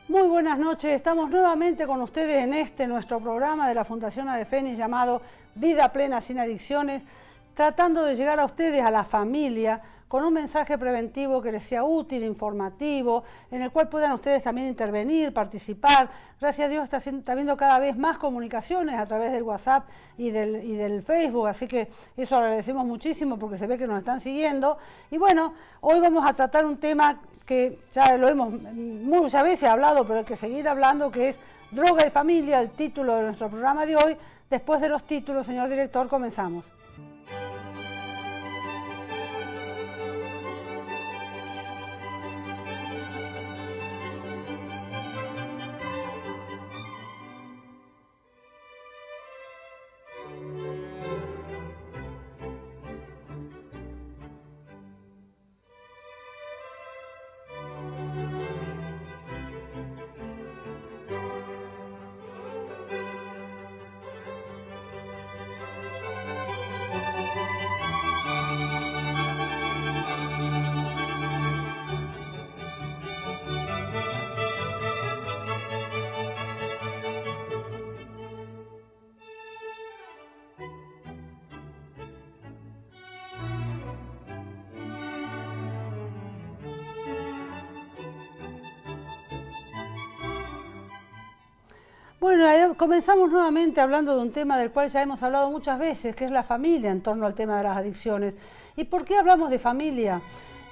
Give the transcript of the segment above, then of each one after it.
Muy buenas noches, estamos nuevamente con ustedes en nuestro programa de la Fundación Adefenis llamado Vida Plena Sin Adicciones, tratando de llegar a ustedes, a la familia, con un mensaje preventivo que les sea útil, informativo, en el cual puedan ustedes también intervenir, participar. Gracias a Dios está habiendo cada vez más comunicaciones a través del WhatsApp y del Facebook, así que eso agradecemos muchísimo porque se ve que nos están siguiendo. Y bueno, hoy vamos a tratar un tema que ya lo hemos muchas veces hablado, pero hay que seguir hablando, que es droga y familia, el título de nuestro programa de hoy. Después de los títulos, señor director, comenzamos. Bueno, comenzamos nuevamente hablando de un tema del cual ya hemos hablado muchas veces, que es la familia en torno al tema de las adicciones. ¿Y por qué hablamos de familia?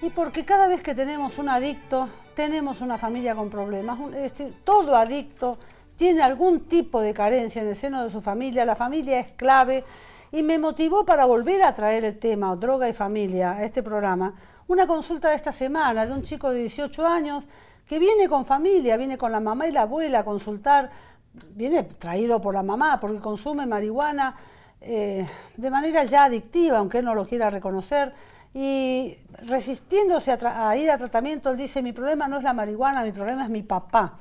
Y porque cada vez que tenemos un adicto, tenemos una familia con problemas. Todo adicto tiene algún tipo de carencia en el seno de su familia, la familia es clave, y me motivó para volver a traer el tema droga y familia a este programa, una consulta de esta semana de un chico de 18 años que viene con familia, viene con la mamá y la abuela a consultar. Viene traído por la mamá porque consume marihuana de manera ya adictiva, aunque él no lo quiera reconocer, y resistiéndose a ir a tratamiento. Él dice: mi problema no es la marihuana, mi problema es mi papá.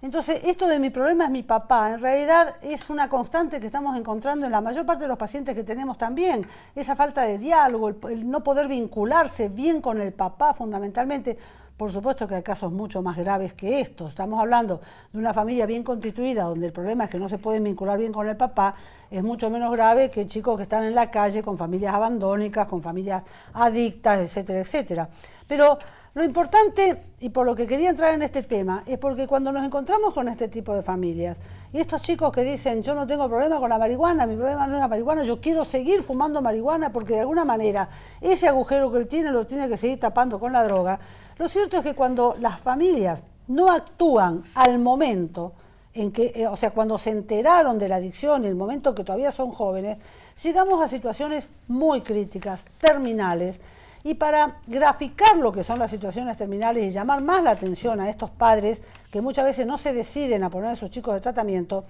Entonces, esto de mi problema es mi papá, en realidad es una constante que estamos encontrando en la mayor parte de los pacientes que tenemos también, esa falta de diálogo, el no poder vincularse bien con el papá fundamentalmente. Por supuesto que hay casos mucho más graves que estos. Estamos hablando de una familia bien constituida donde el problema es que no se pueden vincular bien con el papá. Es mucho menos grave que chicos que están en la calle con familias abandónicas, con familias adictas, etcétera, etcétera. Pero lo importante, y por lo que quería entrar en este tema, es porque cuando nos encontramos con este tipo de familias, y estos chicos que dicen: yo no tengo problema con la marihuana, mi problema no es la marihuana, yo quiero seguir fumando marihuana porque de alguna manera ese agujero que él tiene lo tiene que seguir tapando con la droga. Lo cierto es que cuando las familias no actúan al momento en que, o sea, cuando se enteraron de la adicción y el momento que todavía son jóvenes, llegamos a situaciones muy críticas, terminales. Y para graficar lo que son las situaciones terminales y llamar más la atención a estos padres que muchas veces no se deciden a poner a sus chicos de tratamiento,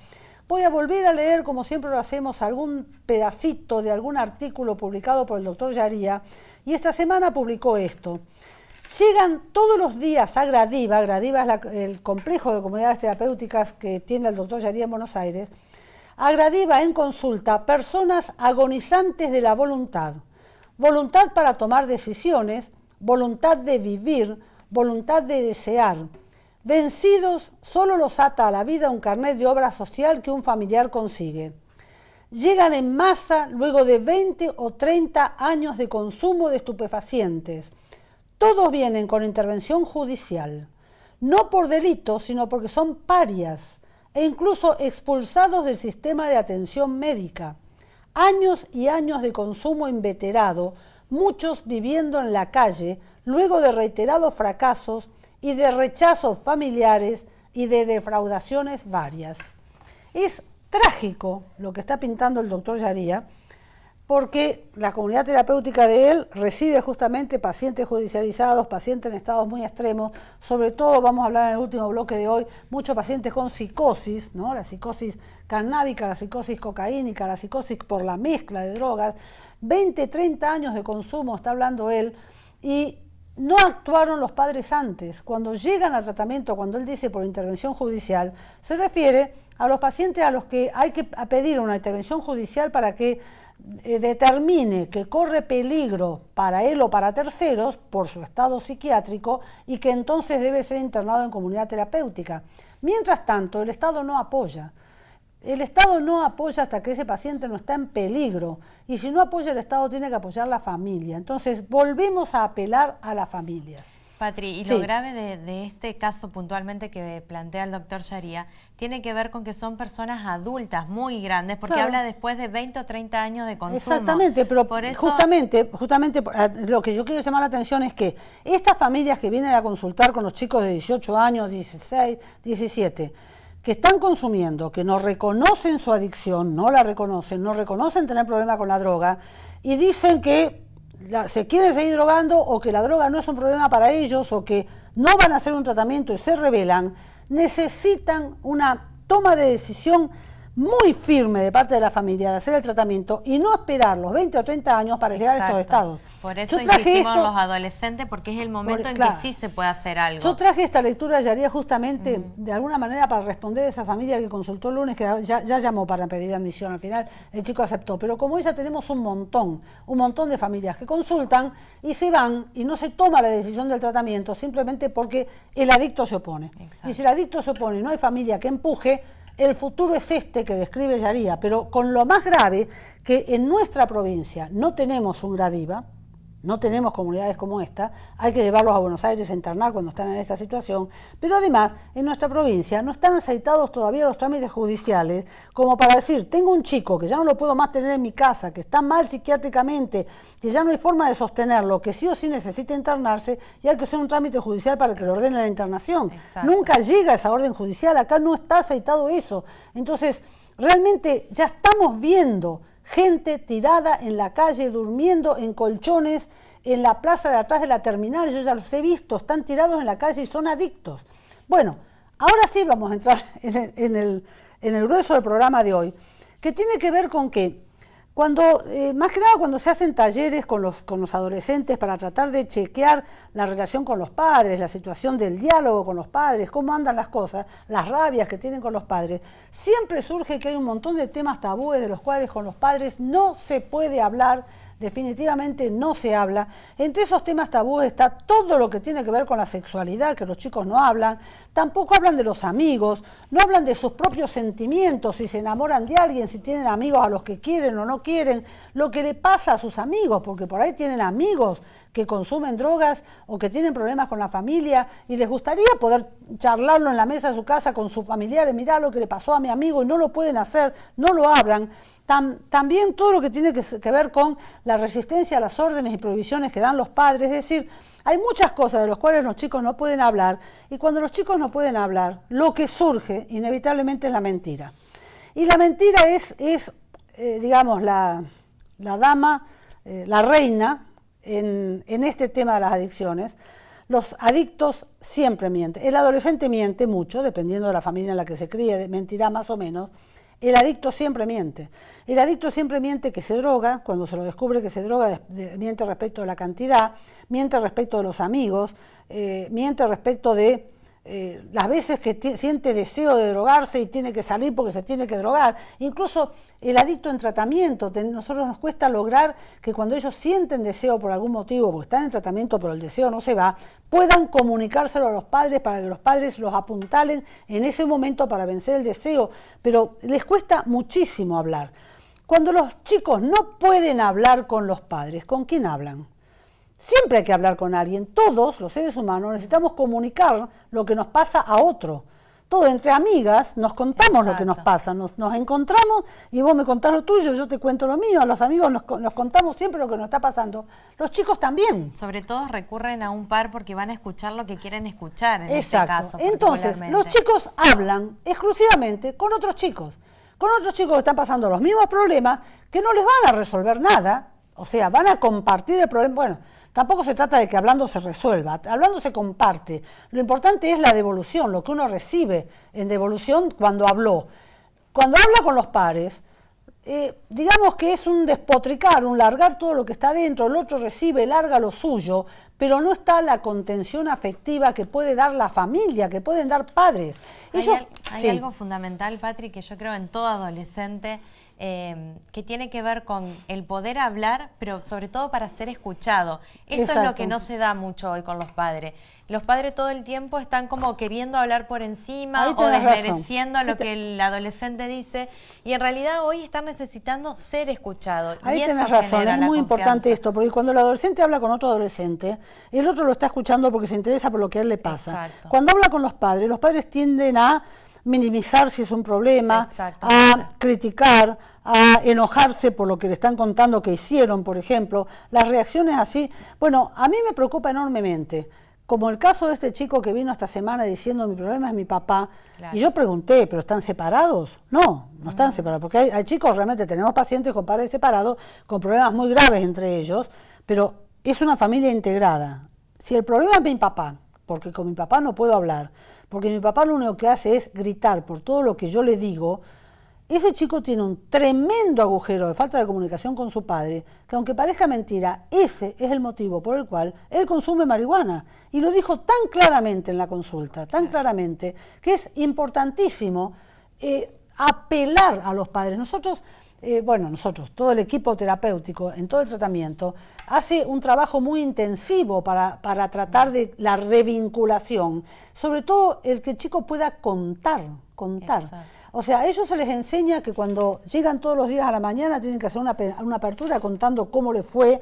voy a volver a leer, como siempre lo hacemos, algún pedacito de algún artículo publicado por el doctor Yaría, y esta semana publicó esto. Llegan todos los días a Gradiva. Gradiva es el complejo de comunidades terapéuticas que tiene el doctor Yaría en Buenos Aires. A Gradiva en consulta personas agonizantes de la voluntad. Voluntad para tomar decisiones, voluntad de vivir, voluntad de desear. Vencidos, solo los ata a la vida un carnet de obra social que un familiar consigue. Llegan en masa luego de 20 o 30 años de consumo de estupefacientes. Todos vienen con intervención judicial, no por delito, sino porque son parias e incluso expulsados del sistema de atención médica. Años y años de consumo inveterado, muchos viviendo en la calle, luego de reiterados fracasos y de rechazos familiares y de defraudaciones varias. Es trágico lo que está pintando el doctor Yaría, porque la comunidad terapéutica de él recibe justamente pacientes judicializados, pacientes en estados muy extremos, sobre todo, vamos a hablar en el último bloque de hoy, muchos pacientes con psicosis, ¿no? La psicosis canábica, la psicosis cocaínica, la psicosis por la mezcla de drogas. 20, 30 años de consumo está hablando él, y no actuaron los padres antes. Cuando llegan al tratamiento, cuando él dice por intervención judicial, se refiere a los pacientes a los que hay que pedir una intervención judicial para que determine que corre peligro para él o para terceros por su estado psiquiátrico y que entonces debe ser internado en comunidad terapéutica. Mientras tanto, el Estado no apoya. El Estado no apoya hasta que ese paciente no está en peligro. Y si no apoya el Estado, tiene que apoyar la familia. Entonces, volvemos a apelar a las familias. Patri, y lo grave de este caso puntualmente que plantea el doctor Sharia tiene que ver con que son personas adultas muy grandes, porque habla después de 20 o 30 años de consumo. Exactamente, pero por eso, justamente lo que yo quiero llamar la atención es que estas familias que vienen a consultar con los chicos de 18 años, 16, 17, que están consumiendo, que no reconocen su adicción, no la reconocen, no reconocen tener problema con la droga y dicen que se quieren seguir drogando o que la droga no es un problema para ellos o que no van a hacer un tratamiento y se rebelan, necesitan una toma de decisión muy firme de parte de la familia de hacer el tratamiento y no esperar los 20 o 30 años para llegar a estos estados. Por eso insistimos en los adolescentes, porque es el momento en que sí se puede hacer algo. Yo traje esta lectura, Yaría, justamente de alguna manera para responder a esa familia que consultó el lunes, que ya llamó para pedir admisión. Al final el chico aceptó, pero como ella tenemos un montón de familias que consultan y se van y no se toma la decisión del tratamiento simplemente porque el adicto se opone. Exacto. Y si el adicto se opone y no hay familia que empuje, el futuro es este que describe Yaría, pero con lo más grave que en nuestra provincia no tenemos un Gradiva, no tenemos comunidades como esta, hay que llevarlos a Buenos Aires a internar cuando están en esta situación, pero además en nuestra provincia no están aceitados todavía los trámites judiciales como para decir, tengo un chico que ya no lo puedo más tener en mi casa, que está mal psiquiátricamente, que ya no hay forma de sostenerlo, que sí o sí necesita internarse y hay que hacer un trámite judicial para que le ordene la internación. Exacto. Nunca llega esa orden judicial, acá no está aceitado eso. Entonces, realmente ya estamos viendo gente tirada en la calle, durmiendo en colchones, en la plaza de atrás de la terminal, yo ya los he visto, están tirados en la calle y son adictos. Bueno, ahora sí vamos a entrar en el grueso del programa de hoy, que tiene que ver con que cuando, más que nada cuando se hacen talleres con los adolescentes para tratar de chequear la relación con los padres, la situación del diálogo con los padres, cómo andan las cosas, las rabias que tienen con los padres, siempre surge que hay un montón de temas tabúes de los cuales con los padres no se puede hablar, definitivamente no se habla. Entre esos temas tabúes está todo lo que tiene que ver con la sexualidad, que los chicos no hablan, tampoco hablan de los amigos, no hablan de sus propios sentimientos, si se enamoran de alguien, si tienen amigos a los que quieren o no quieren, lo que le pasa a sus amigos, porque por ahí tienen amigos que consumen drogas o que tienen problemas con la familia y les gustaría poder charlarlo en la mesa de su casa con sus familiares, mirá lo que le pasó a mi amigo y no lo pueden hacer, no lo hablan. También todo lo que tiene que ver con la resistencia a las órdenes y prohibiciones que dan los padres, es decir, hay muchas cosas de las cuales los chicos no pueden hablar y cuando los chicos no pueden hablar, lo que surge inevitablemente es la mentira. Y la mentira es digamos, la dama, la reina en este tema de las adicciones. Los adictos siempre mienten. El adolescente miente mucho, dependiendo de la familia en la que se críe, mentirá más o menos. El adicto siempre miente. El adicto siempre miente que se droga, cuando se lo descubre que se droga, miente respecto de la cantidad, miente respecto de los amigos, miente respecto de las veces que siente deseo de drogarse y tiene que salir porque se tiene que drogar. Incluso el adicto en tratamiento, nosotros nos cuesta lograr que cuando ellos sienten deseo por algún motivo, porque están en tratamiento pero el deseo no se va, puedan comunicárselo a los padres para que los padres los apuntalen en ese momento para vencer el deseo, pero les cuesta muchísimo hablar. Cuando los chicos no pueden hablar con los padres, ¿con quién hablan? Siempre hay que hablar con alguien. Todos los seres humanos necesitamos comunicar lo que nos pasa a otro. Todos entre amigas nos contamos lo que nos pasa, nos encontramos y vos me contás lo tuyo, yo te cuento lo mío, a los amigos nos contamos siempre lo que nos está pasando. Los chicos también. Sobre todo recurren a un par porque van a escuchar lo que quieren escuchar en este caso. Entonces, los chicos hablan exclusivamente con otros chicos que están pasando los mismos problemas, que no les van a resolver nada, o sea, van a compartir el problema. Bueno, tampoco se trata de que hablando se resuelva, hablando se comparte. Lo importante es la devolución, lo que uno recibe en devolución cuando habló. Cuando habla con los pares, digamos que es un despotricar, un largar todo lo que está dentro, el otro recibe, larga lo suyo, pero no está la contención afectiva que puede dar la familia, que pueden dar padres. Hay algo fundamental, Patri, que yo creo en todo adolescente que tiene que ver con el poder hablar, pero sobre todo para ser escuchado. Esto Exacto. es lo que no se da mucho hoy con los padres. Los padres todo el tiempo están como queriendo hablar por encima o desmereciendo lo que el adolescente dice, y en realidad hoy están necesitando ser escuchados. Ahí tenés razón, es muy importante esto, porque cuando el adolescente habla con otro adolescente, el otro lo está escuchando porque se interesa por lo que a él le pasa. Exacto. Cuando habla con los padres tienden a minimizar si es un problema, a criticar, a enojarse por lo que le están contando que hicieron, por ejemplo. Las reacciones así, bueno, a mí me preocupa enormemente. Como el caso de este chico que vino esta semana diciendo mi problema es mi papá, y yo pregunté, ¿pero están separados? No, no están separados, porque hay chicos, realmente tenemos pacientes con padres separados, con problemas muy graves entre ellos, pero es una familia integrada. Si el problema es mi papá, porque con mi papá no puedo hablar, porque mi papá lo único que hace es gritar por todo lo que yo le digo, ese chico tiene un tremendo agujero de falta de comunicación con su padre, que aunque parezca mentira, ese es el motivo por el cual él consume marihuana. Y lo dijo tan claramente en la consulta, tan claramente, que es importantísimo apelar a los padres. Nosotros, todo el equipo terapéutico en todo el tratamiento, hace un trabajo muy intensivo para tratar de la revinculación, sobre todo el que el chico pueda contar. Exacto. O sea, a ellos se les enseña que cuando llegan todos los días a la mañana tienen que hacer una apertura contando cómo les fue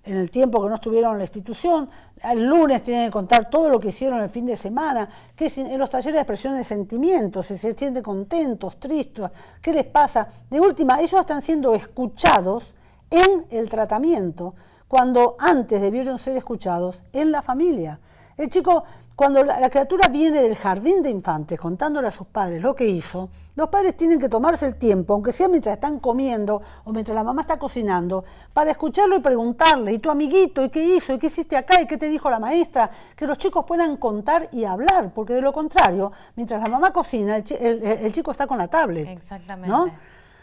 en el tiempo que no estuvieron en la institución. El lunes tienen que contar todo lo que hicieron el fin de semana, que en los talleres de expresión de sentimientos, si se sienten contentos, tristes, qué les pasa. De última, ellos están siendo escuchados en el tratamiento, cuando antes debieron ser escuchados en la familia. El chico, cuando la criatura viene del jardín de infantes contándole a sus padres lo que hizo, los padres tienen que tomarse el tiempo, aunque sea mientras están comiendo o mientras la mamá está cocinando, para escucharlo y preguntarle, ¿y tu amiguito? ¿Y qué hizo? ¿Y qué hiciste acá? ¿Y qué te dijo la maestra? Que los chicos puedan contar y hablar, porque de lo contrario, mientras la mamá cocina, el chico está con la tablet. Exactamente. ¿No?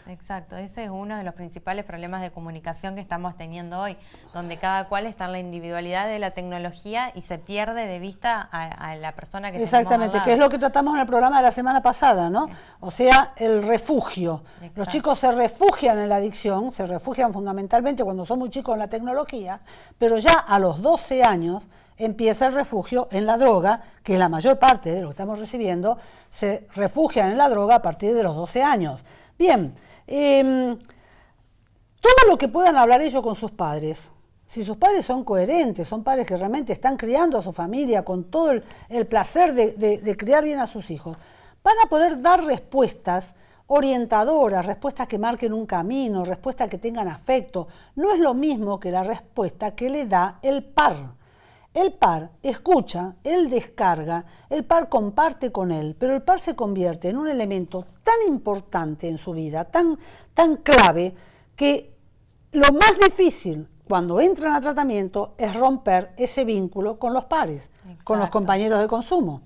Exacto, ese es uno de los principales problemas de comunicación que estamos teniendo hoy, donde cada cual está en la individualidad de la tecnología y se pierde de vista a la persona que Exactamente, que es lo que tratamos en el programa de la semana pasada, ¿no? O sea, el refugio. Exacto. Los chicos se refugian en la adicción, se refugian fundamentalmente cuando son muy chicos en la tecnología, pero ya a los 12 años empieza el refugio en la droga, que la mayor parte de lo que estamos recibiendo se refugian en la droga a partir de los 12 años. Bien, todo lo que puedan hablar ellos con sus padres, si sus padres son coherentes, son padres que realmente están criando a su familia con todo el placer de criar bien a sus hijos, van a poder dar respuestas orientadoras, respuestas que marquen un camino, respuestas que tengan afecto. No es lo mismo que la respuesta que le da el par. El par escucha, él descarga, el par comparte con él, pero el par se convierte en un elemento tan importante en su vida, tan clave, que lo más difícil cuando entran a tratamiento es romper ese vínculo con los pares, con los compañeros de consumo.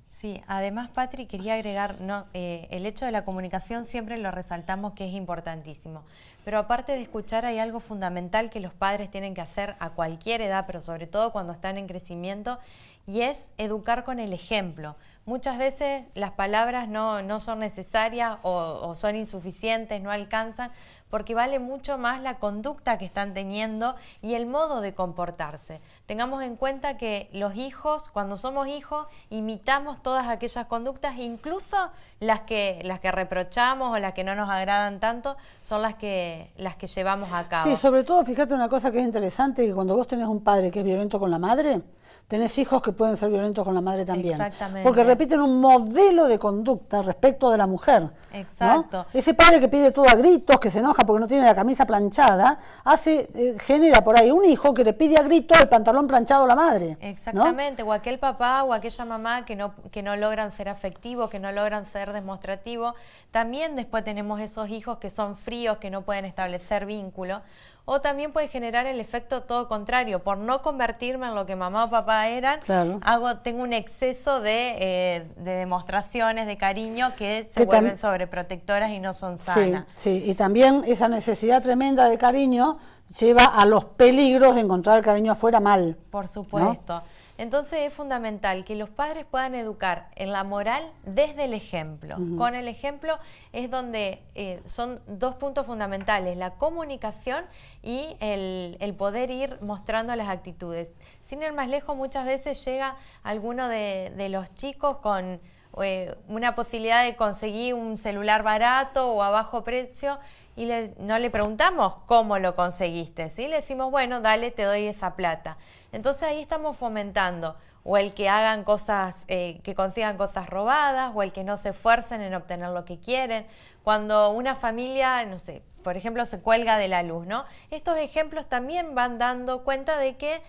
Sí, además, Patri, quería agregar, el hecho de la comunicación siempre lo resaltamos que es importantísimo, pero aparte de escuchar hay algo fundamental que los padres tienen que hacer a cualquier edad, pero sobre todo cuando están en crecimiento, y es educar con el ejemplo. Muchas veces las palabras no son necesarias o son insuficientes, no alcanzan, porque vale mucho más la conducta que están teniendo y el modo de comportarse. Tengamos en cuenta que los hijos, cuando somos hijos, imitamos todas aquellas conductas, incluso las que reprochamos o las que no nos agradan tanto, son las que llevamos a cabo. Sí, sobre todo, fíjate una cosa que es interesante, que cuando vos tenés un padre que es violento con la madre, tenés hijos que pueden ser violentos con la madre también. Exactamente. Porque repiten un modelo de conducta respecto de la mujer. Exacto. ¿No? Ese padre que pide todo a gritos, que se enoja porque no tiene la camisa planchada, genera por ahí un hijo que le pide a gritos el pantalón planchado a la madre. Exactamente, ¿no? O aquel papá o aquella mamá que no logran ser afectivos, que no logran ser demostrativos. También después tenemos esos hijos que son fríos, que no pueden establecer vínculos. O también puede generar el efecto todo contrario, por no convertirme en lo que mamá o papá eran, claro, tengo un exceso de demostraciones de cariño que se vuelven sobreprotectoras y no son sanas. Sí, y también esa necesidad tremenda de cariño lleva a los peligros de encontrar el cariño afuera mal. Por supuesto. ¿No? Entonces es fundamental que los padres puedan educar en la moral desde el ejemplo. Con el ejemplo es donde son dos puntos fundamentales, la comunicación y el poder ir mostrando las actitudes. Sin ir más lejos, muchas veces llega alguno de los chicos con una posibilidad de conseguir un celular barato o a bajo precio y no le preguntamos cómo lo conseguiste, ¿sí? Le decimos, bueno, dale, te doy esa plata. Entonces ahí estamos fomentando o el que hagan cosas, que consigan cosas robadas, o el que no se esfuercen en obtener lo que quieren. Cuando una familia, no sé, por ejemplo, se cuelga de la luz, ¿no? Estos ejemplos también van dando cuenta de que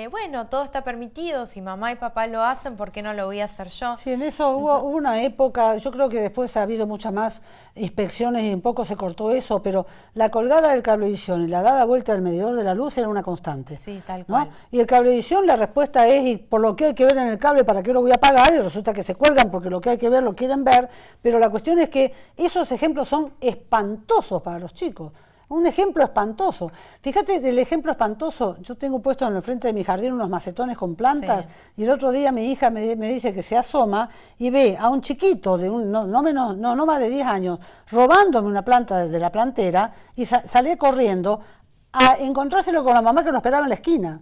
bueno, todo está permitido, si mamá y papá lo hacen, ¿por qué no lo voy a hacer yo? Sí, en eso hubo una época, yo creo que después ha habido muchas más inspecciones y un poco se cortó eso, pero la colgada del cablevisión y la dada vuelta del medidor de la luz era una constante. Sí, tal ¿no? cual. Y el cablevisión, la respuesta es, y por lo que hay que ver en el cable, ¿para qué lo voy a pagar? Y resulta que se cuelgan porque lo que hay que ver lo quieren ver, pero la cuestión es que esos ejemplos son espantosos para los chicos. Un ejemplo espantoso. Fíjate del ejemplo espantoso, yo tengo puesto en el frente de mi jardín unos macetones con plantas, sí. Y el otro día mi hija me dice que se asoma y ve a un chiquito de no más de 10 años robándome una planta desde la plantera y salí corriendo a encontrárselo con la mamá que lo esperaba en la esquina.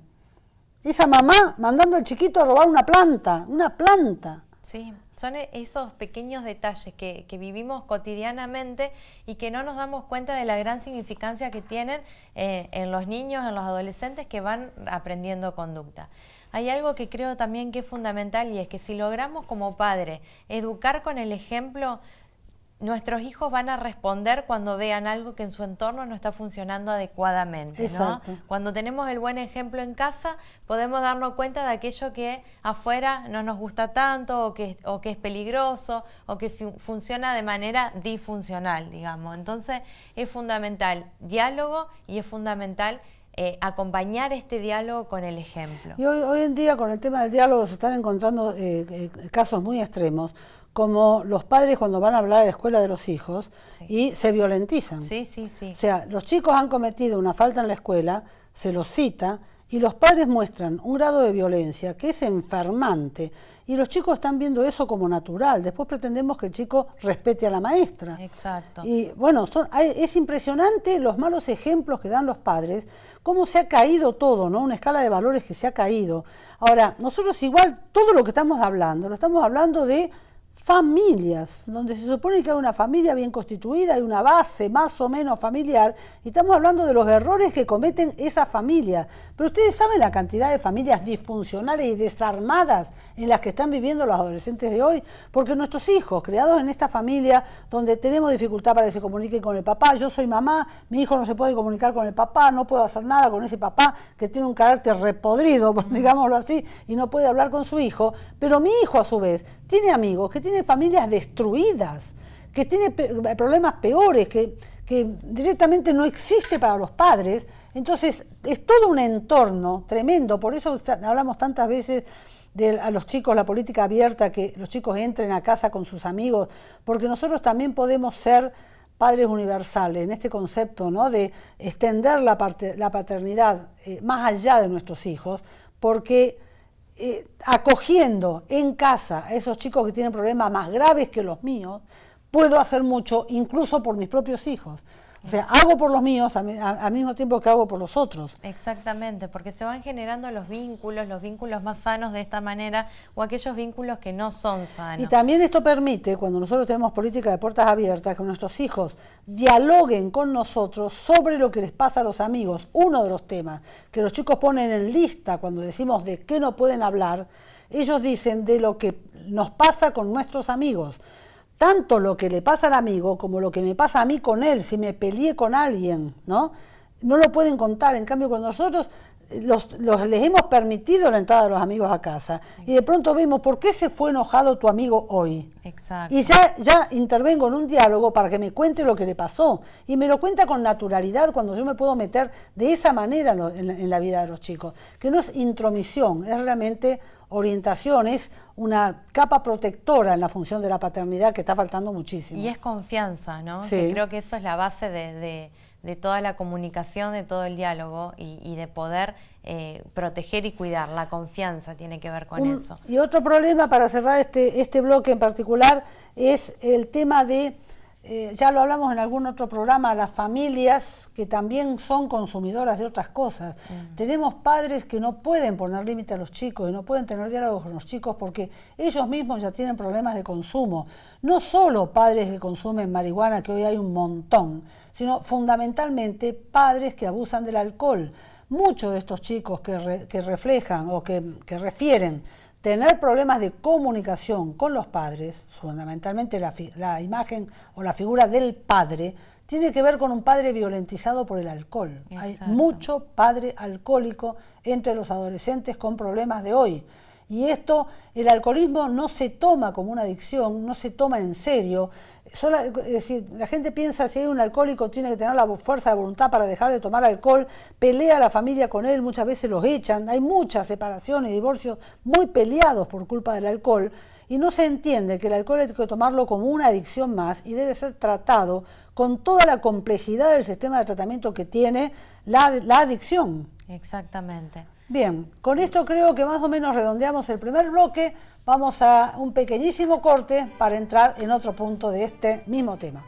Esa mamá mandando al chiquito a robar una planta. Sí, son esos pequeños detalles que vivimos cotidianamente y que no nos damos cuenta de la gran significancia que tienen en los niños, en los adolescentes que van aprendiendo conducta. Hay algo que creo también que es fundamental y es que si logramos como padres educar con el ejemplo, nuestros hijos van a responder cuando vean algo que en su entorno no está funcionando adecuadamente, ¿no? Cuando tenemos el buen ejemplo en casa, podemos darnos cuenta de aquello que afuera no nos gusta tanto o que es peligroso o que funciona de manera disfuncional, digamos. Entonces es fundamental diálogo y es fundamental acompañar este diálogo con el ejemplo. Y hoy en día con el tema del diálogo se están encontrando casos muy extremos, como los padres cuando van a hablar a la escuela de los hijos, sí. Y se violentizan. Sí, sí, sí. O sea, los chicos han cometido una falta en la escuela, se los cita, y los padres muestran un grado de violencia que es enfermante, y los chicos están viendo eso como natural. Después pretendemos que el chico respete a la maestra. Exacto. Y bueno, es impresionante los malos ejemplos que dan los padres, cómo se ha caído todo, ¿no? Una escala de valores que se ha caído. Ahora, nosotros igual, todo lo que estamos hablando, lo estamos hablando de familias, donde se supone que hay una familia bien constituida, hay una base más o menos familiar, y estamos hablando de los errores que cometen esas familias. Pero ustedes saben la cantidad de familias disfuncionales y desarmadas en las que están viviendo los adolescentes de hoy, porque nuestros hijos, criados en esta familia, donde tenemos dificultad para que se comuniquen con el papá, yo soy mamá, mi hijo no se puede comunicar con el papá, no puedo hacer nada con ese papá que tiene un carácter repodrido, digámoslo así, y no puede hablar con su hijo, pero mi hijo a su vez tiene amigos que tienen familias destruidas, que tiene problemas peores, que directamente no existe para los padres. Entonces es todo un entorno tremendo, por eso hablamos tantas veces a los chicos, la política abierta, que los chicos entren a casa con sus amigos, porque nosotros también podemos ser padres universales en este concepto, ¿no? De extender la paternidad más allá de nuestros hijos, porque acogiendo en casa a esos chicos que tienen problemas más graves que los míos, puedo hacer mucho incluso por mis propios hijos. O sea, hago por los míos al mismo tiempo que hago por los otros. Exactamente, porque se van generando los vínculos más sanos de esta manera, o aquellos vínculos que no son sanos. Y también esto permite, cuando nosotros tenemos política de puertas abiertas, que nuestros hijos dialoguen con nosotros sobre lo que les pasa a los amigos. Uno de los temas que los chicos ponen en lista cuando decimos de qué no pueden hablar, ellos dicen de lo que nos pasa con nuestros amigos. Tanto lo que le pasa al amigo como lo que me pasa a mí con él, si me peleé con alguien, ¿no? No lo pueden contar. En cambio, cuando nosotros les hemos permitido la entrada de los amigos a casa, y de pronto vemos por qué se fue enojado tu amigo hoy. Exacto. Y ya intervengo en un diálogo para que me cuente lo que le pasó. Y me lo cuenta con naturalidad cuando yo me puedo meter de esa manera en la vida de los chicos. Que no es intromisión, es realmente orientación, es una capa protectora en la función de la paternidad que está faltando muchísimo. Y es confianza, ¿no? Sí. Que creo que eso es la base de toda la comunicación, de todo el diálogo y de poder proteger y cuidar. La confianza tiene que ver con eso. Y otro problema para cerrar este bloque en particular es el tema de, ya lo hablamos en algún otro programa, las familias que también son consumidoras de otras cosas. Tenemos padres que no pueden poner límite a los chicos y no pueden tener diálogos con los chicos porque ellos mismos ya tienen problemas de consumo. No solo padres que consumen marihuana, que hoy hay un montón, sino fundamentalmente padres que abusan del alcohol. Muchos de estos chicos que reflejan o que refieren tener problemas de comunicación con los padres, fundamentalmente la imagen o la figura del padre, tiene que ver con un padre violentizado por el alcohol. Exacto. Hay mucho padre alcohólico entre los adolescentes con problemas de hoy. Y el alcoholismo no se toma como una adicción, no se toma en serio. Es decir, la gente piensa si hay un alcohólico tiene que tener la fuerza de voluntad para dejar de tomar alcohol, pelea la familia con él, muchas veces los echan, hay muchas separaciones y divorcios muy peleados por culpa del alcohol y no se entiende que el alcohol hay que tomarlo como una adicción más y debe ser tratado con toda la complejidad del sistema de tratamiento que tiene la adicción. Exactamente. Bien, con esto creo que más o menos redondeamos el primer bloque. Vamos a un pequeñísimo corte para entrar en otro punto de este mismo tema.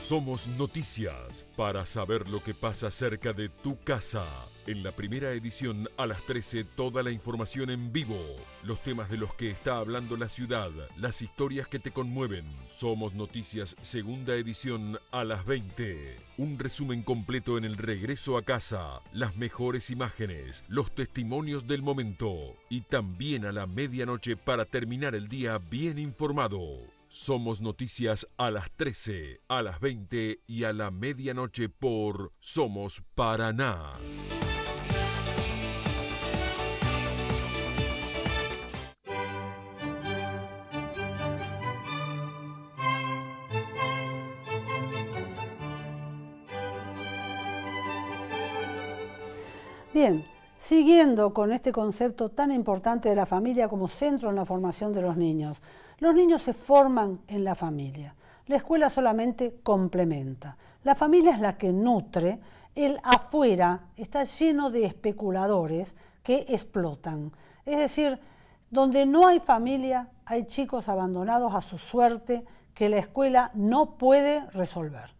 Somos Noticias, para saber lo que pasa cerca de tu casa. En la primera edición a las 13, toda la información en vivo, los temas de los que está hablando la ciudad, las historias que te conmueven. Somos Noticias, segunda edición a las 20. Un resumen completo en el regreso a casa, las mejores imágenes, los testimonios del momento y también a la medianoche para terminar el día bien informado. Somos Noticias a las 13, a las 20 y a la medianoche por Somos Paraná. Bien, siguiendo con este concepto tan importante de la familia como centro en la formación de los niños. Los niños se forman en la familia. La escuela solamente complementa. La familia es la que nutre. El afuera está lleno de especuladores que explotan. Es decir, donde no hay familia, hay chicos abandonados a su suerte que la escuela no puede resolver.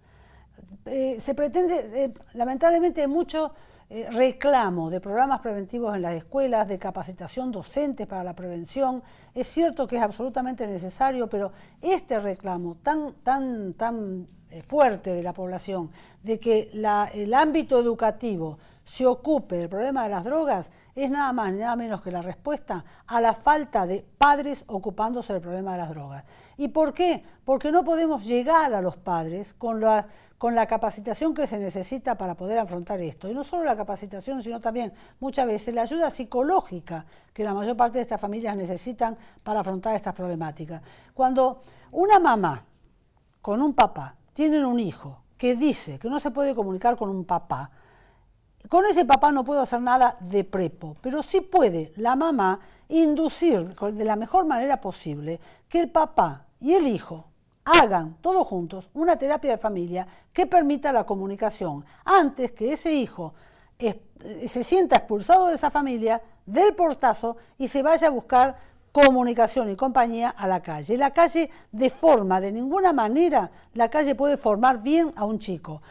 Se pretende, lamentablemente, mucho reclamo de programas preventivos en las escuelas, de capacitación docente para la prevención. Es cierto que es absolutamente necesario, pero este reclamo tan fuerte de la población, de que el ámbito educativo se ocupe del problema de las drogas, es nada más ni nada menos que la respuesta a la falta de padres ocupándose del problema de las drogas. ¿Y por qué? Porque no podemos llegar a los padres con la capacitación que se necesita para poder afrontar esto. Y no solo la capacitación, sino también muchas veces la ayuda psicológica que la mayor parte de estas familias necesitan para afrontar estas problemáticas. Cuando una mamá con un papá tienen un hijo que dice que no se puede comunicar con un papá, con ese papá no puedo hacer nada de prepo, pero sí puede la mamá inducir de la mejor manera posible que el papá y el hijo hagan todos juntos una terapia de familia que permita la comunicación antes que ese hijo se sienta expulsado de esa familia, del portazo y se vaya a buscar comunicación y compañía a la calle. La calle deforma, de ninguna manera la calle puede formar bien a un chico.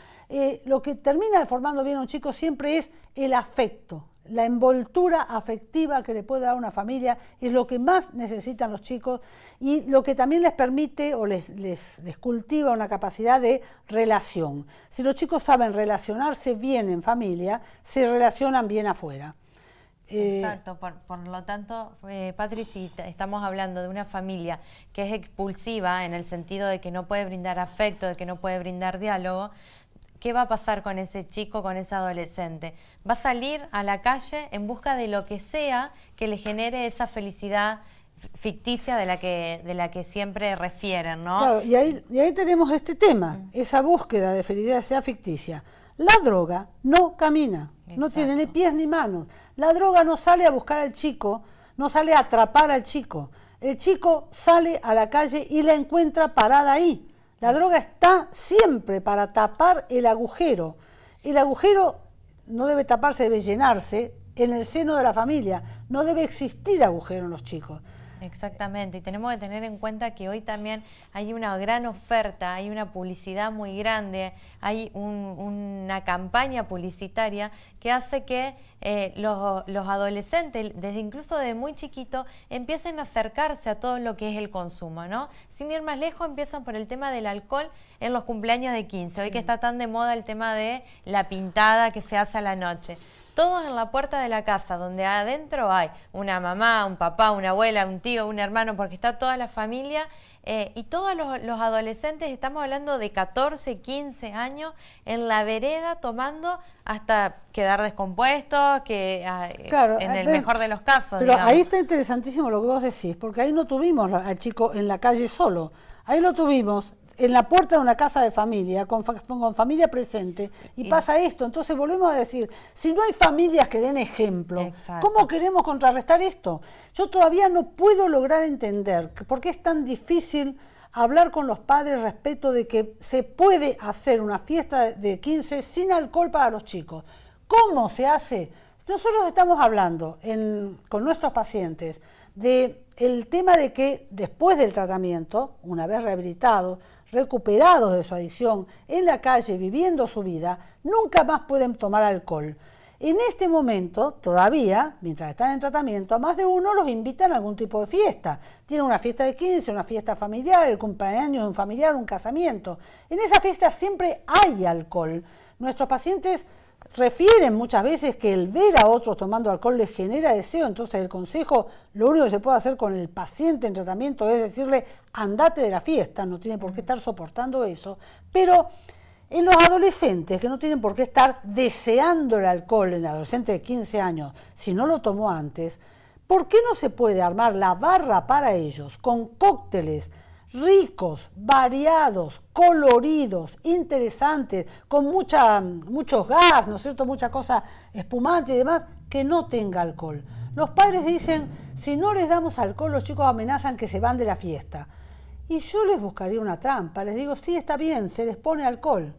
Lo que termina formando bien a un chico siempre es el afecto. La envoltura afectiva que le puede dar una familia es lo que más necesitan los chicos y lo que también les permite o les cultiva una capacidad de relación. Si los chicos saben relacionarse bien en familia, se relacionan bien afuera. Exacto, por lo tanto, Patri, si estamos hablando de una familia que es expulsiva en el sentido de que no puede brindar afecto, de que no puede brindar diálogo, ¿qué va a pasar con ese chico, con ese adolescente? Va a salir a la calle en busca de lo que sea que le genere esa felicidad ficticia de la que siempre refieren, ¿no? Claro, y ahí tenemos este tema, esa búsqueda de felicidad ficticia. La droga no camina, no tiene ni pies ni manos. La droga no sale a buscar al chico, no sale a atrapar al chico. El chico sale a la calle y la encuentra parada ahí. La droga está siempre para tapar el agujero. El agujero no debe taparse, debe llenarse en el seno de la familia. No debe existir agujero en los chicos. Exactamente, y tenemos que tener en cuenta que hoy también hay una gran oferta, hay una publicidad muy grande, hay una campaña publicitaria que hace que los adolescentes, desde incluso de muy chiquito, empiecen a acercarse a todo lo que es el consumo, ¿no? Sin ir más lejos, empiezan por el tema del alcohol en los cumpleaños de 15, hoy que está tan de moda el tema de la pintada que se hace a la noche. Todos en la puerta de la casa, donde adentro hay una mamá, un papá, una abuela, un tío, un hermano, porque está toda la familia, y todos los adolescentes, estamos hablando de 14, 15 años, en la vereda tomando hasta quedar descompuestos, claro, en el mejor de los casos. Pero digamos, ahí está interesantísimo lo que vos decís, porque ahí no tuvimos al chico en la calle solo, ahí lo tuvimos en la puerta de una casa de familia, con familia presente, y pasa esto. Entonces volvemos a decir, si no hay familias que den ejemplo, exacto, ¿cómo queremos contrarrestar esto? Yo todavía no puedo lograr entender por qué es tan difícil hablar con los padres respecto de que se puede hacer una fiesta de 15 sin alcohol para los chicos. ¿Cómo se hace? Nosotros estamos hablando con nuestros pacientes del tema de que después del tratamiento, una vez rehabilitados, recuperados de su adicción, en la calle, viviendo su vida, nunca más pueden tomar alcohol. En este momento, todavía, mientras están en tratamiento, a más de uno los invitan a algún tipo de fiesta. Tienen una fiesta de 15, una fiesta familiar, el cumpleaños de un familiar, un casamiento. En esa fiesta siempre hay alcohol. Nuestros pacientes refieren muchas veces que el ver a otros tomando alcohol les genera deseo, entonces el consejo, lo único que se puede hacer con el paciente en tratamiento es decirle, andate de la fiesta, no tiene por qué estar soportando eso, pero en los adolescentes que no tienen por qué estar deseando el alcohol, en el adolescente de 15 años, si no lo tomó antes, ¿por qué no se puede armar la barra para ellos con cócteles ricos, variados, coloridos, interesantes, con muchos gas, ¿no es cierto?, mucha cosa espumante y demás, que no tenga alcohol? Los padres dicen, si no les damos alcohol, los chicos amenazan que se van de la fiesta. Y yo les buscaría una trampa, les digo, sí, está bien, se les pone alcohol.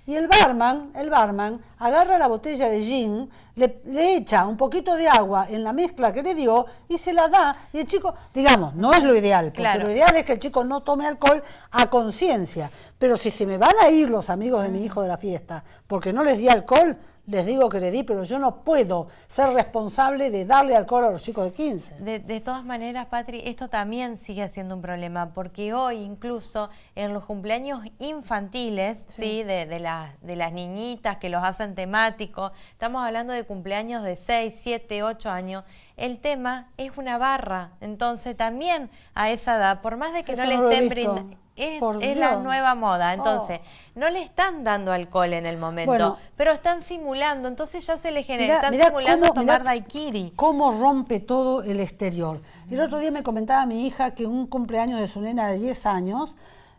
Y el barman agarra la botella de gin, le echa un poquito de agua en la mezcla que le dio y se la da. Y el chico, digamos, no es lo ideal, porque claro, lo ideal es que el chico no tome alcohol a conciencia. Pero si se me van a ir los amigos de mi hijo de la fiesta porque no les di alcohol, les digo que le di, pero yo no puedo ser responsable de darle alcohol a los chicos de 15. De todas maneras, Patri, esto también sigue siendo un problema, porque hoy incluso en los cumpleaños infantiles, ¿sí? de las niñitas que los hacen temáticos, estamos hablando de cumpleaños de 6, 7, 8 años, el tema es una barra. Entonces también a esa edad, por más de que eso no le estén brindando, es la nueva moda. Entonces no le están dando alcohol en el momento, pero están simulando, entonces ya se le genera, están simulando tomar daiquiri. Cómo rompe todo el exterior. El otro día me comentaba mi hija que un cumpleaños de su nena de 10 años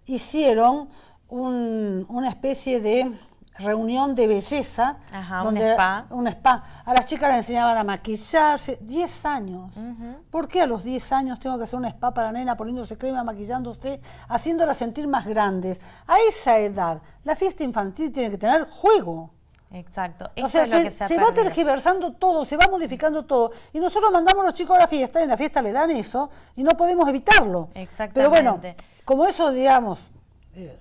hicieron una especie de reunión de belleza. Ajá, donde un spa. A las chicas les enseñaban a maquillarse. 10 años. ¿Por qué a los 10 años tengo que hacer un spa para nena, poniéndose crema, maquillándose, haciéndola sentir más grandes? A esa edad, la fiesta infantil tiene que tener juego. Exacto. O sea, se va tergiversando todo, se va modificando todo. Y nosotros mandamos a los chicos a la fiesta, y en la fiesta le dan eso, y no podemos evitarlo. Exactamente. Pero bueno, como eso, digamos,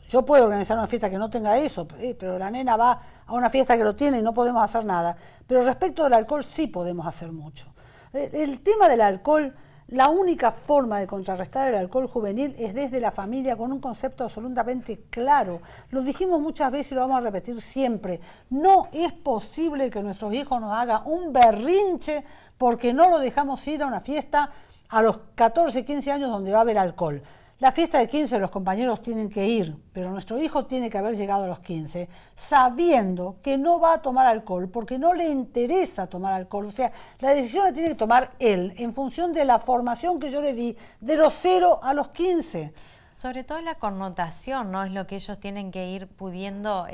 yo puedo organizar una fiesta que no tenga eso, pero la nena va a una fiesta que lo tiene y no podemos hacer nada. Pero respecto del alcohol sí podemos hacer mucho. El tema del alcohol, la única forma de contrarrestar el alcohol juvenil es desde la familia, con un concepto absolutamente claro. Lo dijimos muchas veces y lo vamos a repetir siempre. No es posible que nuestros hijos nos hagan un berrinche porque no lo dejamos ir a una fiesta a los 14, 15 años donde va a haber alcohol. la fiesta de 15 los compañeros tienen que ir, pero nuestro hijo tiene que haber llegado a los 15 sabiendo que no va a tomar alcohol porque no le interesa tomar alcohol. O sea, la decisión la tiene que tomar él en función de la formación que yo le di de los 0 a los 15. Sobre todo la connotación, ¿no? Es lo que ellos tienen que ir pudiendo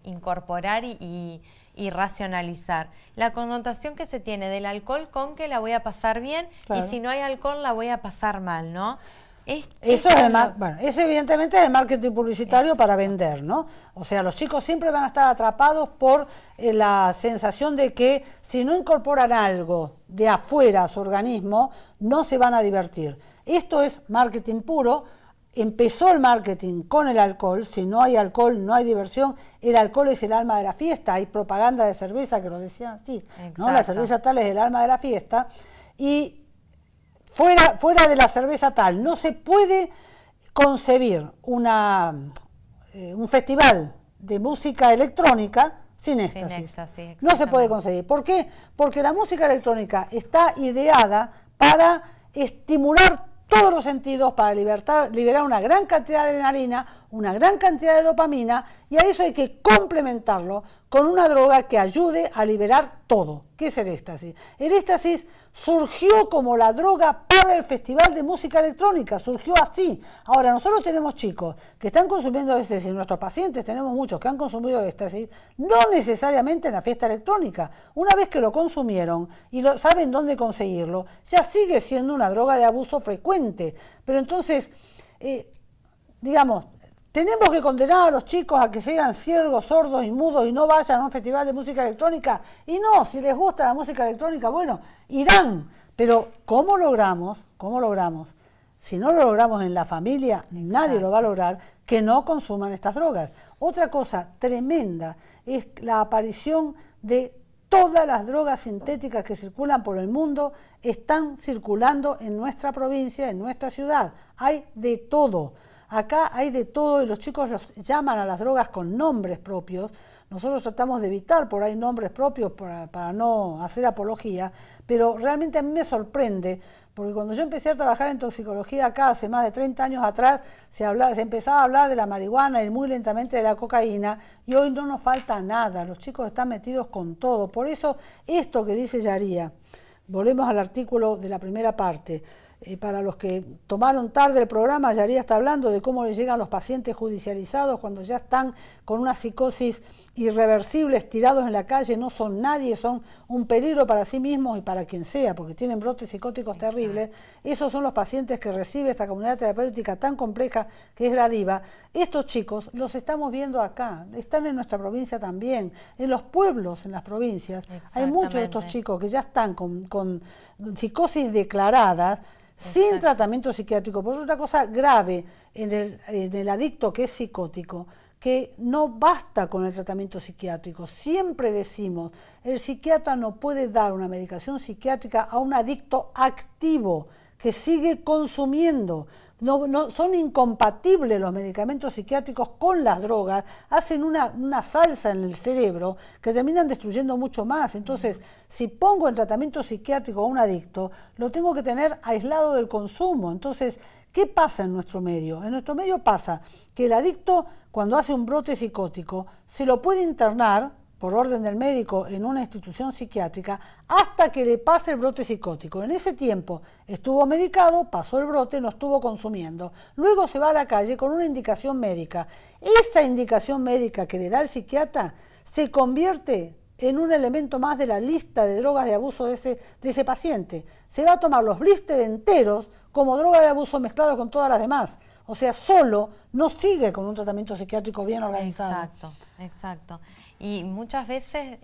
incorporar y racionalizar. La connotación que se tiene del alcohol con que la voy a pasar bien, claro, y si no hay alcohol la voy a pasar mal, ¿no? Eso es, bueno, es evidentemente el marketing publicitario. Exacto. Para vender, ¿no? O sea, los chicos siempre van a estar atrapados por la sensación de que si no incorporan algo de afuera a su organismo, no se van a divertir. Esto es marketing puro. Empezó el marketing con el alcohol. Si no hay alcohol, no hay diversión. El alcohol es el alma de la fiesta. Hay propaganda de cerveza que lo decían así, ¿no? La cerveza tal es el alma de la fiesta. Y fuera de la cerveza tal, no se puede concebir un festival de música electrónica sin éxtasis. No se puede concebir. ¿Por qué? Porque la música electrónica está ideada para estimular todos los sentidos, para liberar una gran cantidad de adrenalina, una gran cantidad de dopamina, y a eso hay que complementarlo con una droga que ayude a liberar todo. ¿Qué es el éxtasis? El éxtasis surgió como la droga para el Festival de Música Electrónica, surgió así. Ahora, nosotros tenemos chicos que están consumiendo éxtasis, nuestros pacientes tenemos muchos que han consumido éxtasis, no necesariamente en la fiesta electrónica. Una vez que lo consumieron y saben dónde conseguirlo, ya sigue siendo una droga de abuso frecuente. Pero entonces, digamos, ¿tenemos que condenar a los chicos a que sean ciegos, sordos y mudos y no vayan a un festival de música electrónica? Y no, si les gusta la música electrónica, bueno, irán. Pero ¿cómo logramos? Si no lo logramos en la familia, exacto, nadie lo va a lograr, que no consuman estas drogas. Otra cosa tremenda es la aparición de todas las drogas sintéticas que circulan por el mundo, están circulando en nuestra provincia, en nuestra ciudad. Hay de todo. Acá hay de todo y los chicos los llaman a las drogas con nombres propios. Nosotros tratamos de evitar por ahí nombres propios para no hacer apología, pero realmente a mí me sorprende, porque cuando yo empecé a trabajar en toxicología acá hace más de 30 años atrás, se empezaba a hablar de la marihuana y muy lentamente de la cocaína, y hoy no nos falta nada, los chicos están metidos con todo. Por eso esto que dice Yaría, volvemos al artículo de la primera parte. Para los que tomaron tarde el programa, Yaría está hablando de cómo le llegan los pacientes judicializados cuando ya están con una psicosis irreversible, tirados en la calle, no son nadie, son un peligro para sí mismos y para quien sea, porque tienen brotes psicóticos terribles. Esos son los pacientes que recibe esta comunidad terapéutica tan compleja que es la DIVA. Estos chicos los estamos viendo acá, están en nuestra provincia también, en los pueblos, en las provincias. Hay muchos de estos chicos que ya están con psicosis declaradas, sin tratamiento psiquiátrico. Por otra cosa grave en el adicto que es psicótico, que no basta con el tratamiento psiquiátrico. Siempre decimos, el psiquiatra no puede dar una medicación psiquiátrica a un adicto activo que sigue consumiendo. No, son incompatibles los medicamentos psiquiátricos con las drogas, hacen una salsa en el cerebro que terminan destruyendo mucho más. Entonces, si pongo en tratamiento psiquiátrico a un adicto, lo tengo que tener aislado del consumo. Entonces, ¿qué pasa en nuestro medio? En nuestro medio pasa que el adicto, cuando hace un brote psicótico, se lo puede internar por orden del médico en una institución psiquiátrica hasta que le pase el brote psicótico. En ese tiempo estuvo medicado, pasó el brote, no estuvo consumiendo. Luego se va a la calle con una indicación médica. Esa indicación médica que le da el psiquiatra se convierte en un elemento más de la lista de drogas de abuso de ese paciente. Se va a tomar los blisters enteros como droga de abuso mezclado con todas las demás. O sea, solo no sigue con un tratamiento psiquiátrico bien organizado. Exacto. Y muchas veces,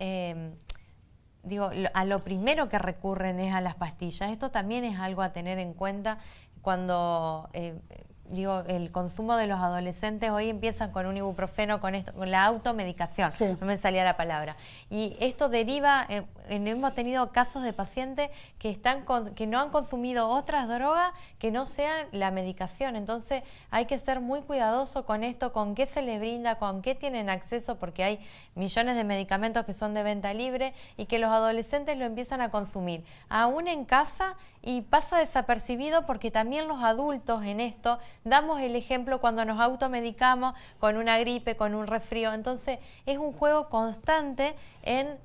a lo primero que recurren es a las pastillas. Esto también es algo a tener en cuenta cuando, el consumo de los adolescentes hoy empiezan con un ibuprofeno, con la automedicación, sí. No me salía la palabra. Y esto deriva hemos tenido casos de pacientes que no han consumido otras drogas que no sean la medicación. Entonces hay que ser muy cuidadoso con esto, con qué se les brinda, con qué tienen acceso, porque hay millones de medicamentos que son de venta libre y que los adolescentes lo empiezan a consumir aún en casa y pasa desapercibido, porque también los adultos en esto damos el ejemplo cuando nos automedicamos con una gripe, con un resfrío. Entonces es un juego constante en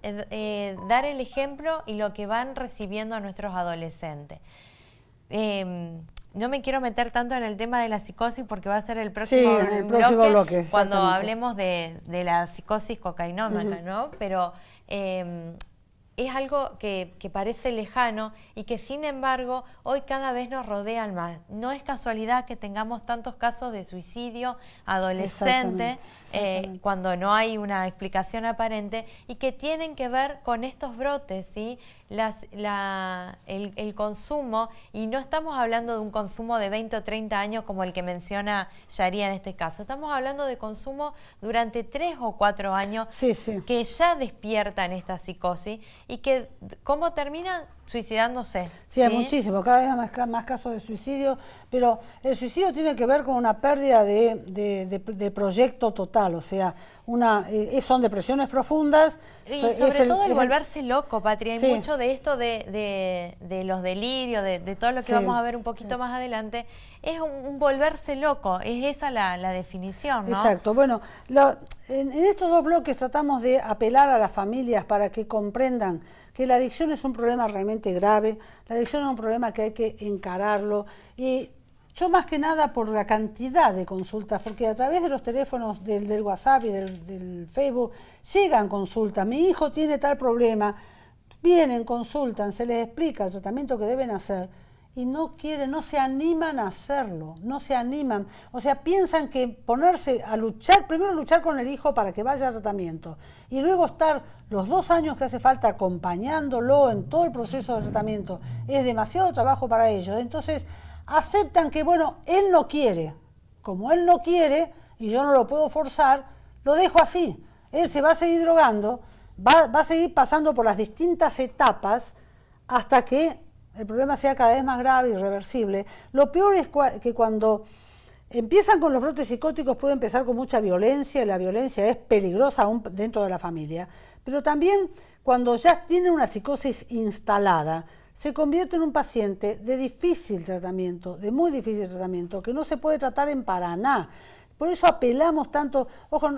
dar el ejemplo y lo que van recibiendo a nuestros adolescentes. No me quiero meter tanto en el tema de la psicosis porque va a ser el próximo, bloque cuando hablemos de la psicosis cocainómaca, ¿no? Pero es algo que parece lejano y que sin embargo hoy cada vez nos rodean más. No es casualidad que tengamos tantos casos de suicidio adolescente cuando no hay una explicación aparente y que tienen que ver con estos brotes, ¿sí? El consumo, y no estamos hablando de un consumo de 20 o 30 años como el que menciona Yaría en este caso. Estamos hablando de consumo durante 3 o 4 años que ya despiertan esta psicosis y que, ¿cómo terminan? Suicidándose. Sí, hay muchísimo, cada vez más casos de suicidio, pero el suicidio tiene que ver con una pérdida de proyecto total, o sea, son depresiones profundas. Y sobre todo el volverse loco, Patria, hay mucho de esto de los delirios, de todo lo que vamos a ver un poquito más adelante, es un volverse loco, es esa la definición, ¿no? Exacto, bueno, en estos dos bloques tratamos de apelar a las familias para que comprendan que la adicción es un problema realmente grave, la adicción es un problema que hay que encararlo, y yo más que nada por la cantidad de consultas, porque a través de los teléfonos del WhatsApp y del Facebook llegan consultas. Mi hijo tiene tal problema, vienen, consultan, se les explica el tratamiento que deben hacer y no quieren, no se animan a hacerlo, no se animan. O sea, piensan que ponerse a luchar, primero luchar con el hijo para que vaya al tratamiento y luego estar los 2 años que hace falta acompañándolo en todo el proceso de tratamiento, es demasiado trabajo para ellos. Entonces aceptan que, bueno, él no quiere. Como él no quiere y yo no lo puedo forzar, lo dejo así. Él se va a seguir drogando, va a seguir pasando por las distintas etapas hasta que el problema sea cada vez más grave y irreversible. Lo peor es que cuando empiezan con los brotes psicóticos puede empezar con mucha violencia, y la violencia es peligrosa aún dentro de la familia, pero también cuando ya tiene una psicosis instalada, se convierte en un paciente de difícil tratamiento, de muy difícil tratamiento, que no se puede tratar en Paraná. Por eso apelamos tanto, ojo,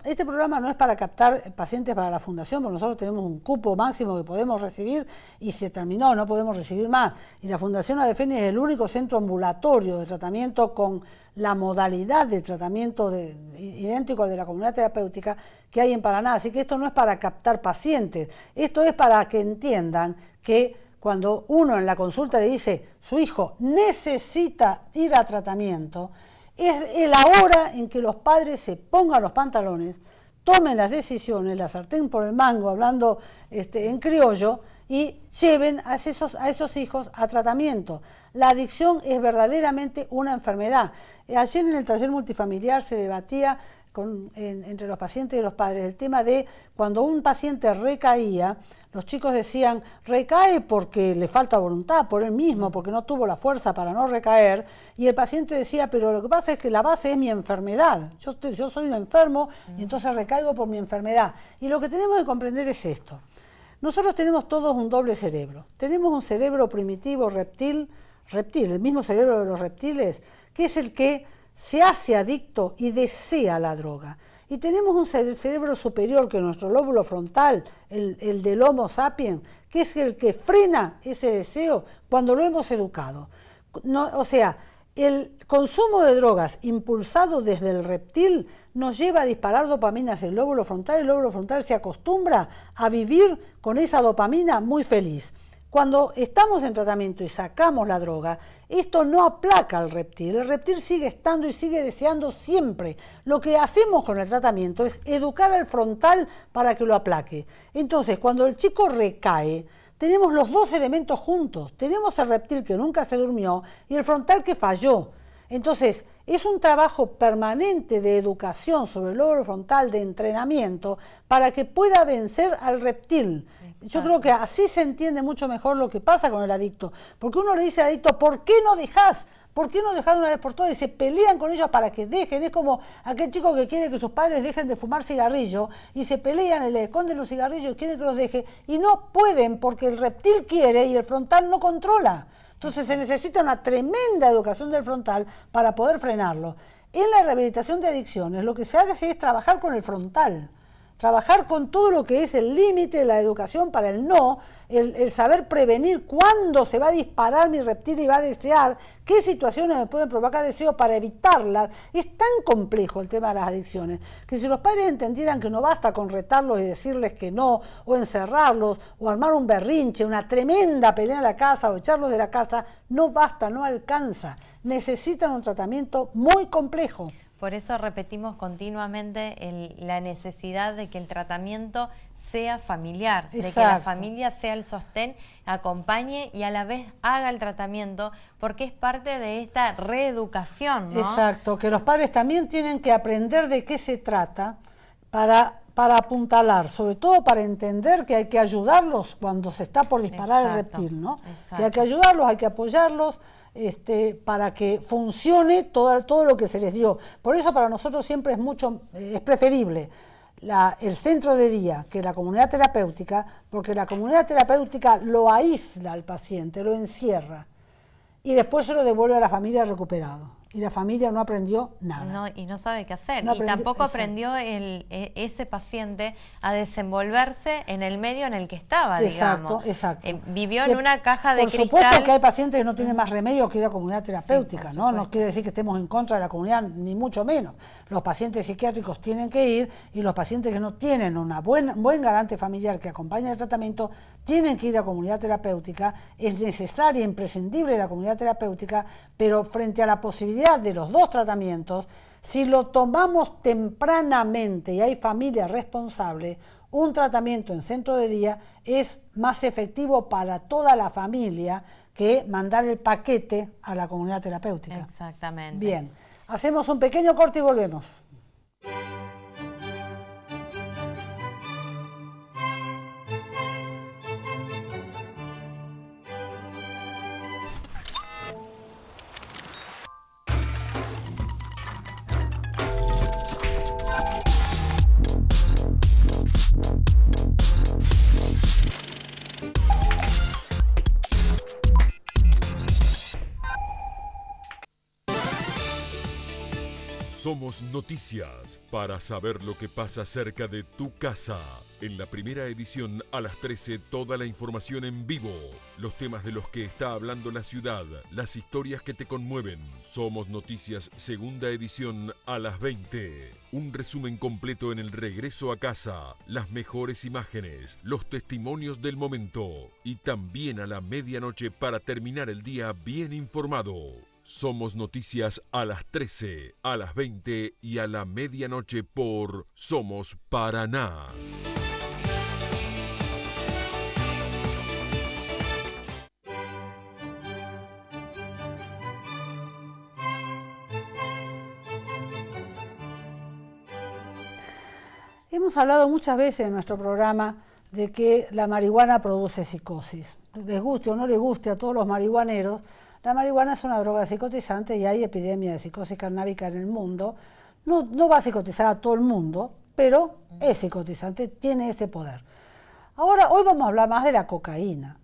este programa no es para captar pacientes para la fundación, porque nosotros tenemos un cupo máximo que podemos recibir y se terminó, no podemos recibir más. Y la Fundación Adefeni es el único centro ambulatorio de tratamiento con la modalidad de tratamiento idéntico al de la comunidad terapéutica que hay en Paraná. Así que esto no es para captar pacientes, esto es para que entiendan que cuando uno en la consulta le dice, su hijo necesita ir a tratamiento, es la hora en que los padres se pongan los pantalones, tomen las decisiones, la sartén por el mango, hablando en criollo, y lleven a esos hijos a tratamiento. La adicción es verdaderamente una enfermedad. Ayer en el taller multifamiliar se debatía entre los pacientes y los padres el tema de cuando un paciente recaía, los chicos decían, recae porque le falta voluntad, por él mismo, porque no tuvo la fuerza para no recaer, y el paciente decía, pero lo que pasa es que la base es mi enfermedad, yo soy un enfermo y entonces recaigo por mi enfermedad. Y lo que tenemos que comprender es esto, nosotros tenemos todos un doble cerebro, tenemos un cerebro primitivo reptil, el mismo cerebro de los reptiles, que es el que se hace adicto y desea la droga. Y tenemos un cerebro superior, que es nuestro lóbulo frontal, el del Homo sapiens, que es el que frena ese deseo cuando lo hemos educado. O sea, el consumo de drogas impulsado desde el reptil nos lleva a disparar dopamina hacia el lóbulo frontal se acostumbra a vivir con esa dopamina muy feliz. Cuando estamos en tratamiento y sacamos la droga, esto no aplaca al reptil. El reptil sigue estando y sigue deseando siempre. Lo que hacemos con el tratamiento es educar al frontal para que lo aplaque. Entonces, cuando el chico recae, tenemos los dos elementos juntos. Tenemos el reptil que nunca se durmió y el frontal que falló. Entonces, es un trabajo permanente de educación sobre el lóbulo frontal, de entrenamiento, para que pueda vencer al reptil. Yo creo que así se entiende mucho mejor lo que pasa con el adicto, porque uno le dice al adicto, ¿por qué no dejás? ¿Por qué no dejás de una vez por todas? Y se pelean con ellos para que dejen. Es como aquel chico que quiere que sus padres dejen de fumar cigarrillo y se pelean y le esconden los cigarrillos y quieren que los deje y no pueden porque el reptil quiere y el frontal no controla. Entonces se necesita una tremenda educación del frontal para poder frenarlo. En la rehabilitación de adicciones lo que se hace es trabajar con el frontal. Trabajar con todo lo que es el límite, la educación para el no, el saber prevenir cuándo se va a disparar mi reptil y va a desear, qué situaciones me pueden provocar deseo para evitarlas. Es tan complejo el tema de las adicciones, que si los padres entendieran que no basta con retarlos y decirles que no, o encerrarlos, o armar un berrinche, una tremenda pelea en la casa, o echarlos de la casa, no basta, no alcanza. Necesitan un tratamiento muy complejo. Por eso repetimos continuamente la necesidad de que el tratamiento sea familiar, de que la familia sea el sostén, acompañe y a la vez haga el tratamiento, porque es parte de esta reeducación, ¿no? Exacto, que los padres también tienen que aprender de qué se trata para apuntalar, sobre todo para entender que hay que ayudarlos cuando se está por disparar el reptil, ¿no? Exacto. Que hay que ayudarlos, hay que apoyarlos, para que funcione todo lo que se les dio. Por eso para nosotros siempre es preferible el centro de día que la comunidad terapéutica, porque la comunidad terapéutica lo aísla al paciente, lo encierra y después se lo devuelve a la familia recuperado. Y la familia no aprendió nada. No, y no sabe qué hacer. Y tampoco aprendió ese paciente a desenvolverse en el medio en el que estaba, digamos. Exacto. Vivió en una caja de cristal. Por supuesto que hay pacientes que no tienen más remedio que ir a comunidad terapéutica, ¿no? No quiere decir que estemos en contra de la comunidad, ni mucho menos. Los pacientes psiquiátricos tienen que ir y los pacientes que no tienen un buen garante familiar que acompañe el tratamiento tienen que ir a comunidad terapéutica. Es necesaria, imprescindible la comunidad terapéutica, pero frente a la posibilidad de los dos tratamientos, si lo tomamos tempranamente y hay familia responsable, un tratamiento en centro de día es más efectivo para toda la familia que mandar el paquete a la comunidad terapéutica. Exactamente. Bien, hacemos un pequeño corte y volvemos. Somos Noticias, para saber lo que pasa cerca de tu casa. En la primera edición a las 13, toda la información en vivo, los temas de los que está hablando la ciudad, las historias que te conmueven. Somos Noticias, segunda edición a las 20. Un resumen completo en el regreso a casa, las mejores imágenes, los testimonios del momento y también a la medianoche para terminar el día bien informado. Somos Noticias a las 13, a las 20 y a la medianoche por Somos Paraná. Hemos hablado muchas veces en nuestro programa de que la marihuana produce psicosis. Les guste o no les guste a todos los marihuaneros, la marihuana es una droga psicotizante y hay epidemia de psicosis carnábica en el mundo. No va a psicotizar a todo el mundo, pero es psicotizante, tiene ese poder. Ahora, hoy vamos a hablar más de la cocaína.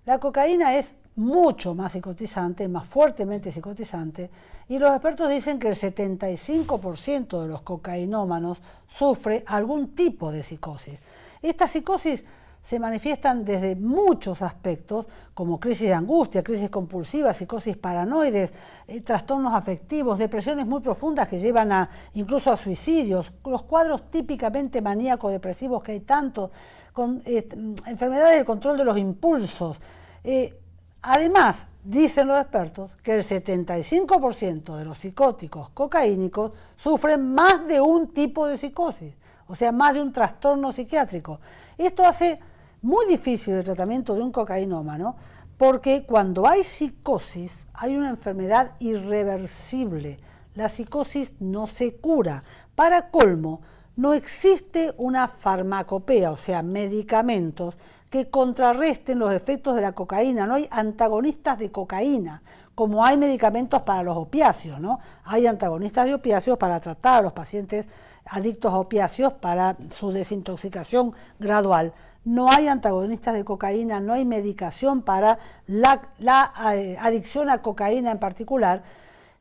La cocaína es mucho más psicotizante, más fuertemente psicotizante, y los expertos dicen que el 75% de los cocainómanos sufre algún tipo de psicosis. Esta psicosis se manifiestan desde muchos aspectos, como crisis de angustia, crisis compulsiva, psicosis paranoides, trastornos afectivos, depresiones muy profundas que llevan incluso a suicidios, los cuadros típicamente maníaco-depresivos que hay tanto, con enfermedades del control de los impulsos. Además, dicen los expertos que el 75% de los psicóticos cocaínicos sufren más de un tipo de psicosis, o sea, más de un trastorno psiquiátrico. Esto hace muy difícil el tratamiento de un cocainómano porque cuando hay psicosis hay una enfermedad irreversible. La psicosis no se cura. Para colmo, no existe una farmacopea, o sea, medicamentos que contrarresten los efectos de la cocaína. No hay antagonistas de cocaína, como hay medicamentos para los opiáceos, ¿no? Hay antagonistas de opiáceos para tratar a los pacientes adictos a opiáceos para su desintoxicación gradual. No hay antagonistas de cocaína, no hay medicación para la adicción a cocaína en particular.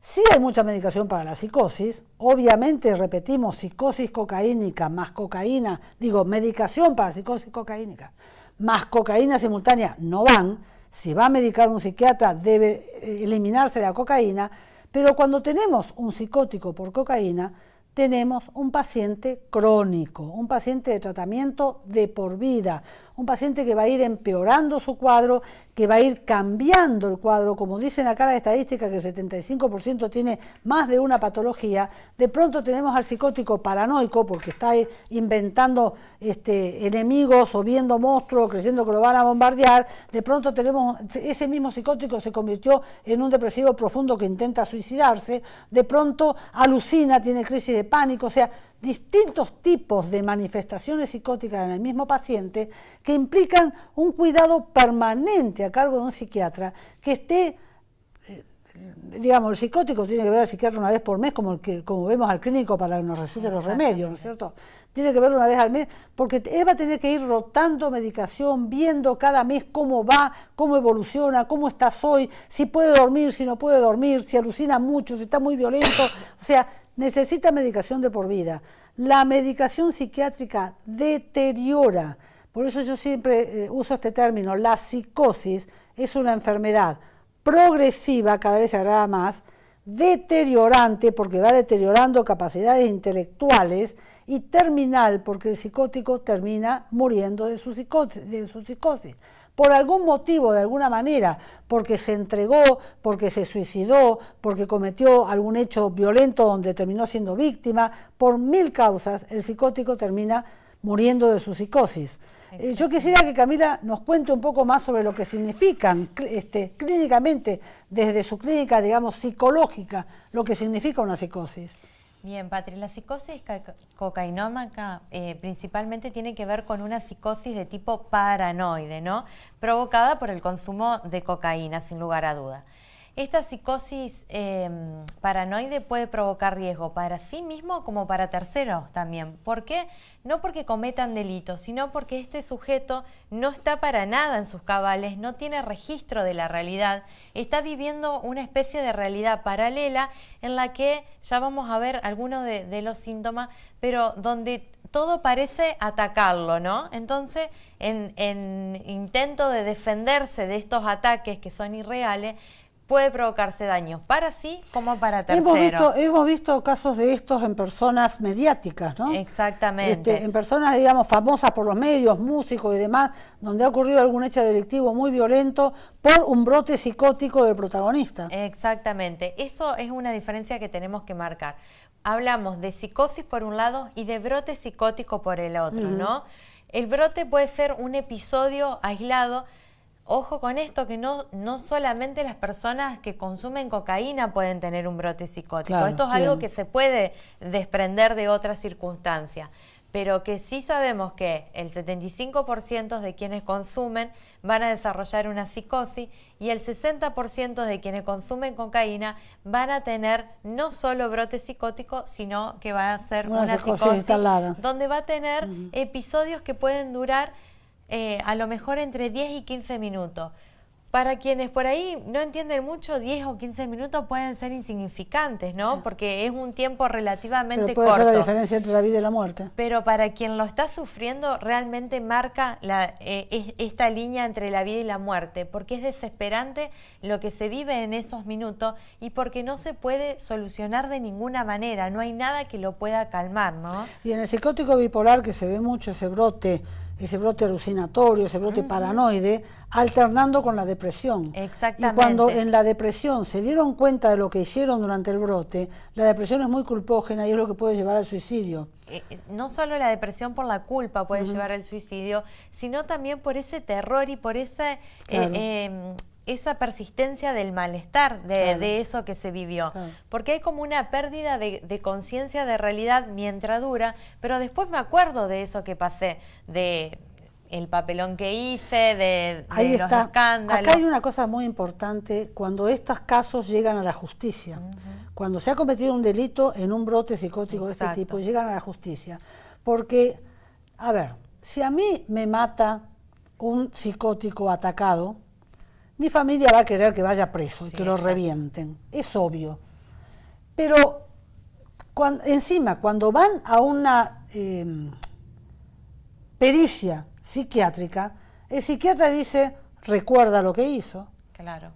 Sí hay mucha medicación para la psicosis, obviamente, repetimos, psicosis cocaínica más cocaína, medicación para psicosis cocaínica más cocaína simultánea no van. Si va a medicar un psiquiatra debe eliminarse la cocaína, pero cuando tenemos un psicótico por cocaína, tenemos un paciente crónico, un paciente de tratamiento de por vida, un paciente que va a ir empeorando su cuadro, que va a ir cambiando el cuadro, como dicen acá las estadísticas que el 75% tiene más de una patología. De pronto tenemos al psicótico paranoico porque está inventando enemigos o viendo monstruos, creyendo que lo van a bombardear. De pronto tenemos, ese mismo psicótico se convirtió en un depresivo profundo que intenta suicidarse, de pronto alucina, tiene crisis de pánico, o sea, distintos tipos de manifestaciones psicóticas en el mismo paciente que implican un cuidado permanente a cargo de un psiquiatra que esté, el psicótico tiene que ver al psiquiatra una vez por mes, como vemos al clínico para que nos recete los remedios, ¿no es cierto? Tiene que verlo una vez al mes, porque él va a tener que ir rotando medicación, viendo cada mes cómo va, cómo evoluciona, cómo estás hoy, si puede dormir, si no puede dormir, si alucina mucho, si está muy violento, o sea, necesita medicación de por vida. La medicación psiquiátrica deteriora, por eso yo siempre uso este término, la psicosis es una enfermedad progresiva, cada vez se agrava más, deteriorante porque va deteriorando capacidades intelectuales y terminal porque el psicótico termina muriendo de su psicosis. Por algún motivo, de alguna manera, porque se entregó, porque se suicidó, porque cometió algún hecho violento donde terminó siendo víctima, por 1000 causas, el psicótico termina muriendo de su psicosis. Yo quisiera que Camila nos cuente un poco más sobre lo que significan clínicamente, desde su clínica, psicológica, lo que significa una psicosis. Bien, Patri, la psicosis cocainómaca principalmente tiene que ver con una psicosis de tipo paranoide, ¿no? Provocada por el consumo de cocaína, sin lugar a duda. Esta psicosis paranoide puede provocar riesgo para sí mismo como para terceros también. ¿Por qué? No porque cometan delitos, sino porque este sujeto no está para nada en sus cabales, no tiene registro de la realidad, está viviendo una especie de realidad paralela en la que ya vamos a ver algunos de los síntomas, pero donde todo parece atacarlo, ¿no? Entonces, en intento de defenderse de estos ataques que son irreales, puede provocarse daños para sí como para terceros. Hemos visto casos de estos en personas mediáticas, ¿no? Exactamente. En personas, famosas por los medios, músicos y demás, donde ha ocurrido algún hecho delictivo muy violento por un brote psicótico del protagonista. Exactamente. Eso es una diferencia que tenemos que marcar. Hablamos de psicosis por un lado y de brote psicótico por el otro, ¿no? El brote puede ser un episodio aislado. Ojo con esto, que no solamente las personas que consumen cocaína pueden tener un brote psicótico. Claro, esto es algo que se puede desprender de otras circunstancias, pero que sí sabemos que el 75% de quienes consumen van a desarrollar una psicosis y el 60% de quienes consumen cocaína van a tener no solo brote psicótico, sino que va a ser una psicosis donde va a tener episodios que pueden durar a lo mejor entre 10 y 15 minutos. Para quienes por ahí no entienden mucho, 10 o 15 minutos pueden ser insignificantes, ¿no? Sí. Porque es un tiempo relativamente corto. Puede ser la diferencia entre la vida y la muerte. Pero para quien lo está sufriendo, realmente marca esta línea entre la vida y la muerte, porque es desesperante lo que se vive en esos minutos y porque no se puede solucionar de ninguna manera, no hay nada que lo pueda calmar, ¿no? Y en el psicótico bipolar, que se ve mucho ese brote alucinatorio, ese brote paranoide, alternando con la depresión. Exactamente. Y cuando en la depresión se dieron cuenta de lo que hicieron durante el brote, la depresión es muy culpógena y es lo que puede llevar al suicidio. No solo la depresión por la culpa puede llevar al suicidio, sino también por ese terror y por esa persistencia del malestar de eso que se vivió. Claro. Porque hay como una pérdida de conciencia de realidad mientras dura, pero después me acuerdo de eso que pasé, el papelón que hice, de Ahí los está. escándalos. Acá hay una cosa muy importante, cuando estos casos llegan a la justicia, cuando se ha cometido un delito en un brote psicótico de este tipo, llegan a la justicia. Porque, a ver, si a mí me mata un psicótico atacado, mi familia va a querer que vaya preso y que lo revienten, es obvio. Pero encima, cuando van a una pericia psiquiátrica, el psiquiatra dice, recuerda lo que hizo, claro,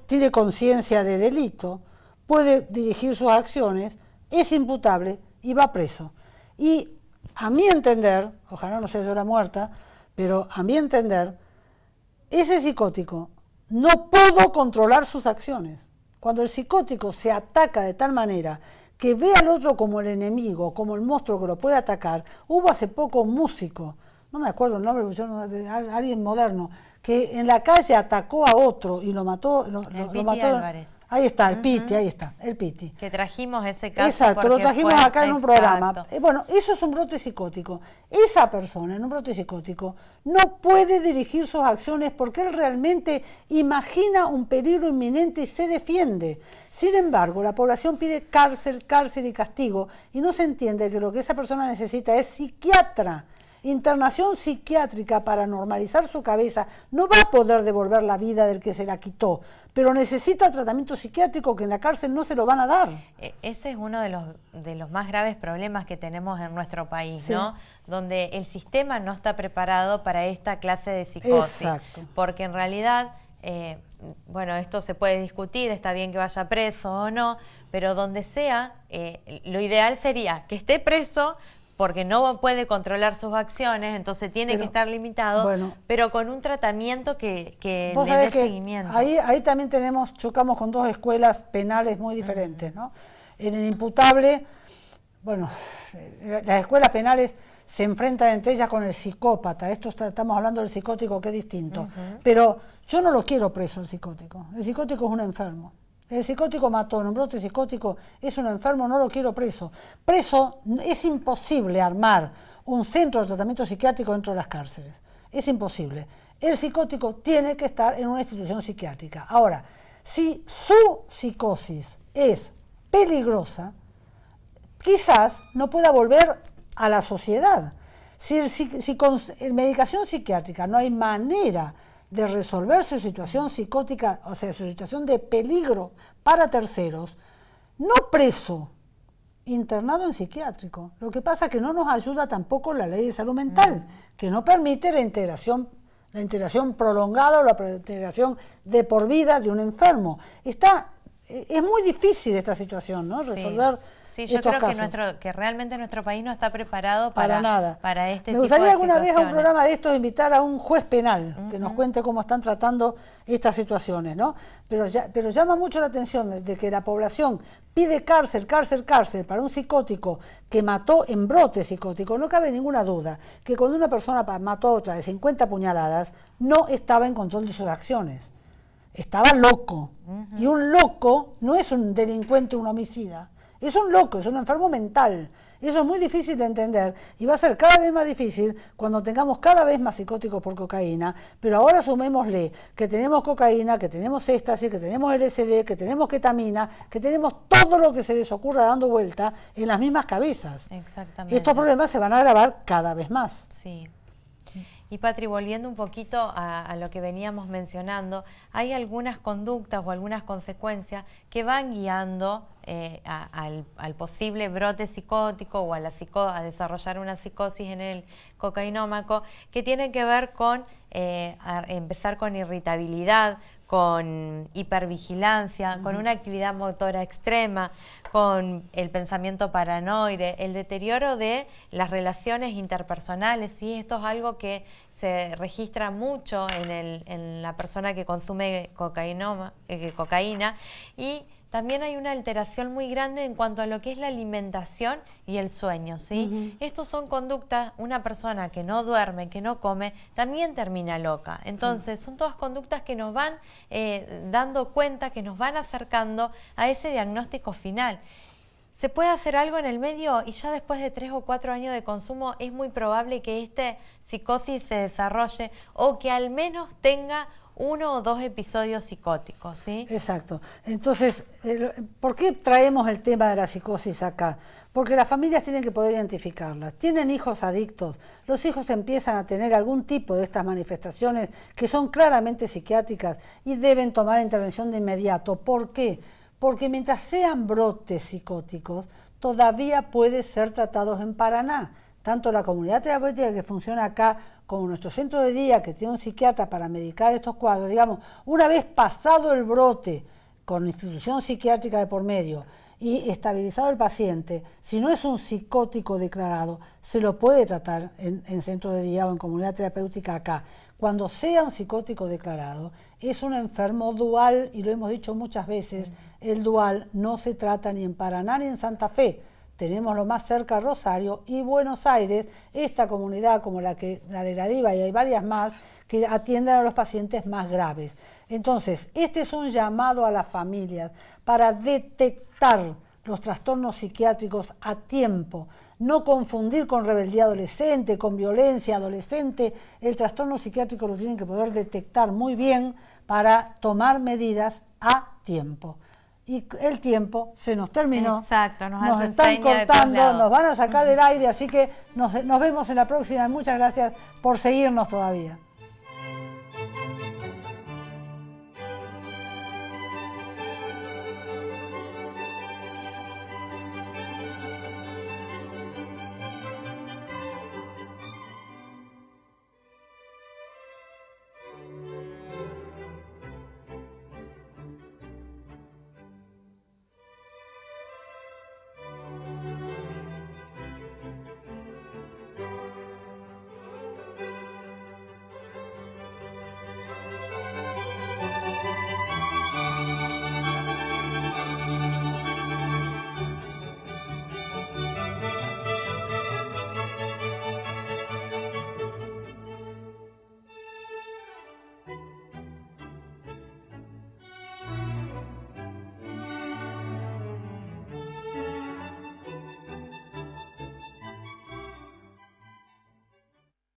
tiene conciencia de delito, puede dirigir sus acciones, es imputable y va preso. Y a mi entender, ojalá no sea yo la muerta, pero a mi entender, ese psicótico no pudo controlar sus acciones. Cuando el psicótico se ataca de tal manera que ve al otro como el enemigo, como el monstruo que lo puede atacar, hubo hace poco un músico, no me acuerdo el nombre, alguien moderno, que en la calle atacó a otro y lo mató. Lo mató Álvarez. Ahí está, el Piti, ahí está, el Piti. Que trajimos ese caso. Exacto, lo trajimos acá en un programa. Bueno, eso es un brote psicótico. Esa persona en un brote psicótico no puede dirigir sus acciones porque él realmente imagina un peligro inminente y se defiende. Sin embargo, la población pide cárcel, cárcel y castigo y no se entiende que lo que esa persona necesita es psiquiatra. Internación psiquiátrica para normalizar su cabeza. No va a poder devolver la vida del que se la quitó, pero necesita tratamiento psiquiátrico que en la cárcel no se lo van a dar. Ese es uno de los más graves problemas que tenemos en nuestro país, ¿no? Donde el sistema no está preparado para esta clase de psicosis. Exacto. Porque en realidad, bueno, esto se puede discutir, está bien que vaya preso o no, pero donde sea, lo ideal sería que esté preso, porque no puede controlar sus acciones, entonces tiene que estar limitado, pero con un tratamiento que le dé seguimiento. Ahí también chocamos con dos escuelas penales muy diferentes, ¿no? En el imputable, bueno, las escuelas penales se enfrentan entre ellas con el psicópata, estamos hablando del psicótico que es distinto, pero yo no lo quiero preso el psicótico es un enfermo. El psicótico mató, en un brote psicótico es un enfermo, no lo quiero preso. Preso, es imposible armar un centro de tratamiento psiquiátrico dentro de las cárceles. Es imposible. El psicótico tiene que estar en una institución psiquiátrica. Ahora, si su psicosis es peligrosa, quizás no pueda volver a la sociedad. Si con medicación psiquiátrica no hay manera de resolver su situación psicótica, o sea, su situación de peligro para terceros, no preso, internado en psiquiátrico. Lo que pasa es que no nos ayuda tampoco la ley de salud mental, que no permite la integración prolongada o la integración de por vida de un enfermo. Es muy difícil esta situación, ¿no? Resolver yo creo casos. que realmente nuestro país no está preparado para nada. Para este tipo de Me gustaría alguna vez a un situaciones. programa de estos invitar a un juez penal que nos cuente cómo están tratando estas situaciones, ¿no? Pero llama mucho la atención de que la población pide cárcel para un psicótico que mató en brote psicótico. No cabe ninguna duda que cuando una persona mató a otra de 50 puñaladas, no estaba en control de sus acciones. Estaba loco. Y un loco no es un delincuente, un homicida. Es un loco, es un enfermo mental. Eso es muy difícil de entender y va a ser cada vez más difícil cuando tengamos cada vez más psicóticos por cocaína. Pero ahora sumémosle que tenemos cocaína, que tenemos éxtasis, que tenemos LSD, que tenemos ketamina, que tenemos todo lo que se les ocurra dando vuelta en las mismas cabezas. Exactamente. Estos problemas se van a agravar cada vez más. Sí. Y Patri, volviendo un poquito a lo que veníamos mencionando, hay algunas conductas o algunas consecuencias que van guiando al posible brote psicótico o a desarrollar una psicosis en el cocainómaco, que tienen que ver con empezar con irritabilidad, con hipervigilancia, con una actividad motora extrema, con el pensamiento paranoide, el deterioro de las relaciones interpersonales, ¿sí? Esto es algo que se registra mucho en la persona que consume cocaína, y también hay una alteración muy grande en cuanto a lo que es la alimentación y el sueño, ¿sí? Estos son conductas, una persona que no duerme, que no come, también termina loca. Entonces, son todas conductas que nos van dando cuenta, que nos van acercando a ese diagnóstico final. se puede hacer algo en el medio y ya después de 3 o 4 años de consumo es muy probable que psicosis se desarrolle o que al menos tenga 1 o 2 episodios psicóticos, ¿sí? Exacto. Entonces, ¿por qué traemos el tema de la psicosis acá? Porque las familias tienen que poder identificarlas. Tienen hijos adictos, los hijos empiezan a tener algún tipo de estas manifestaciones que son claramente psiquiátricas y deben tomar intervención de inmediato. ¿Por qué? Porque mientras sean brotes psicóticos, todavía puede ser tratados en Paraná. Tanto la comunidad terapéutica que funciona acá como nuestro centro de día que tiene un psiquiatra para medicar estos cuadros, digamos, una vez pasado el brote con institución psiquiátrica de por medio y estabilizado el paciente, si no es un psicótico declarado, se lo puede tratar en centro de día o en comunidad terapéutica acá. Cuando sea un psicótico declarado, es un enfermo dual, y lo hemos dicho muchas veces, el dual no se trata ni en Paraná ni en Santa Fe. Tenemos lo más cerca Rosario y Buenos Aires, esta comunidad como la de la DIVA, y hay varias más, que atienden a los pacientes más graves. Entonces, este es un llamado a las familias para detectar los trastornos psiquiátricos a tiempo, no confundir con rebeldía adolescente, con violencia adolescente. El trastorno psiquiátrico lo tienen que poder detectar muy bien para tomar medidas a tiempo. Y el tiempo se nos terminó. Exacto, nos están cortando, nos van a sacar del aire, así que nos vemos en la próxima. Muchas gracias por seguirnos todavía.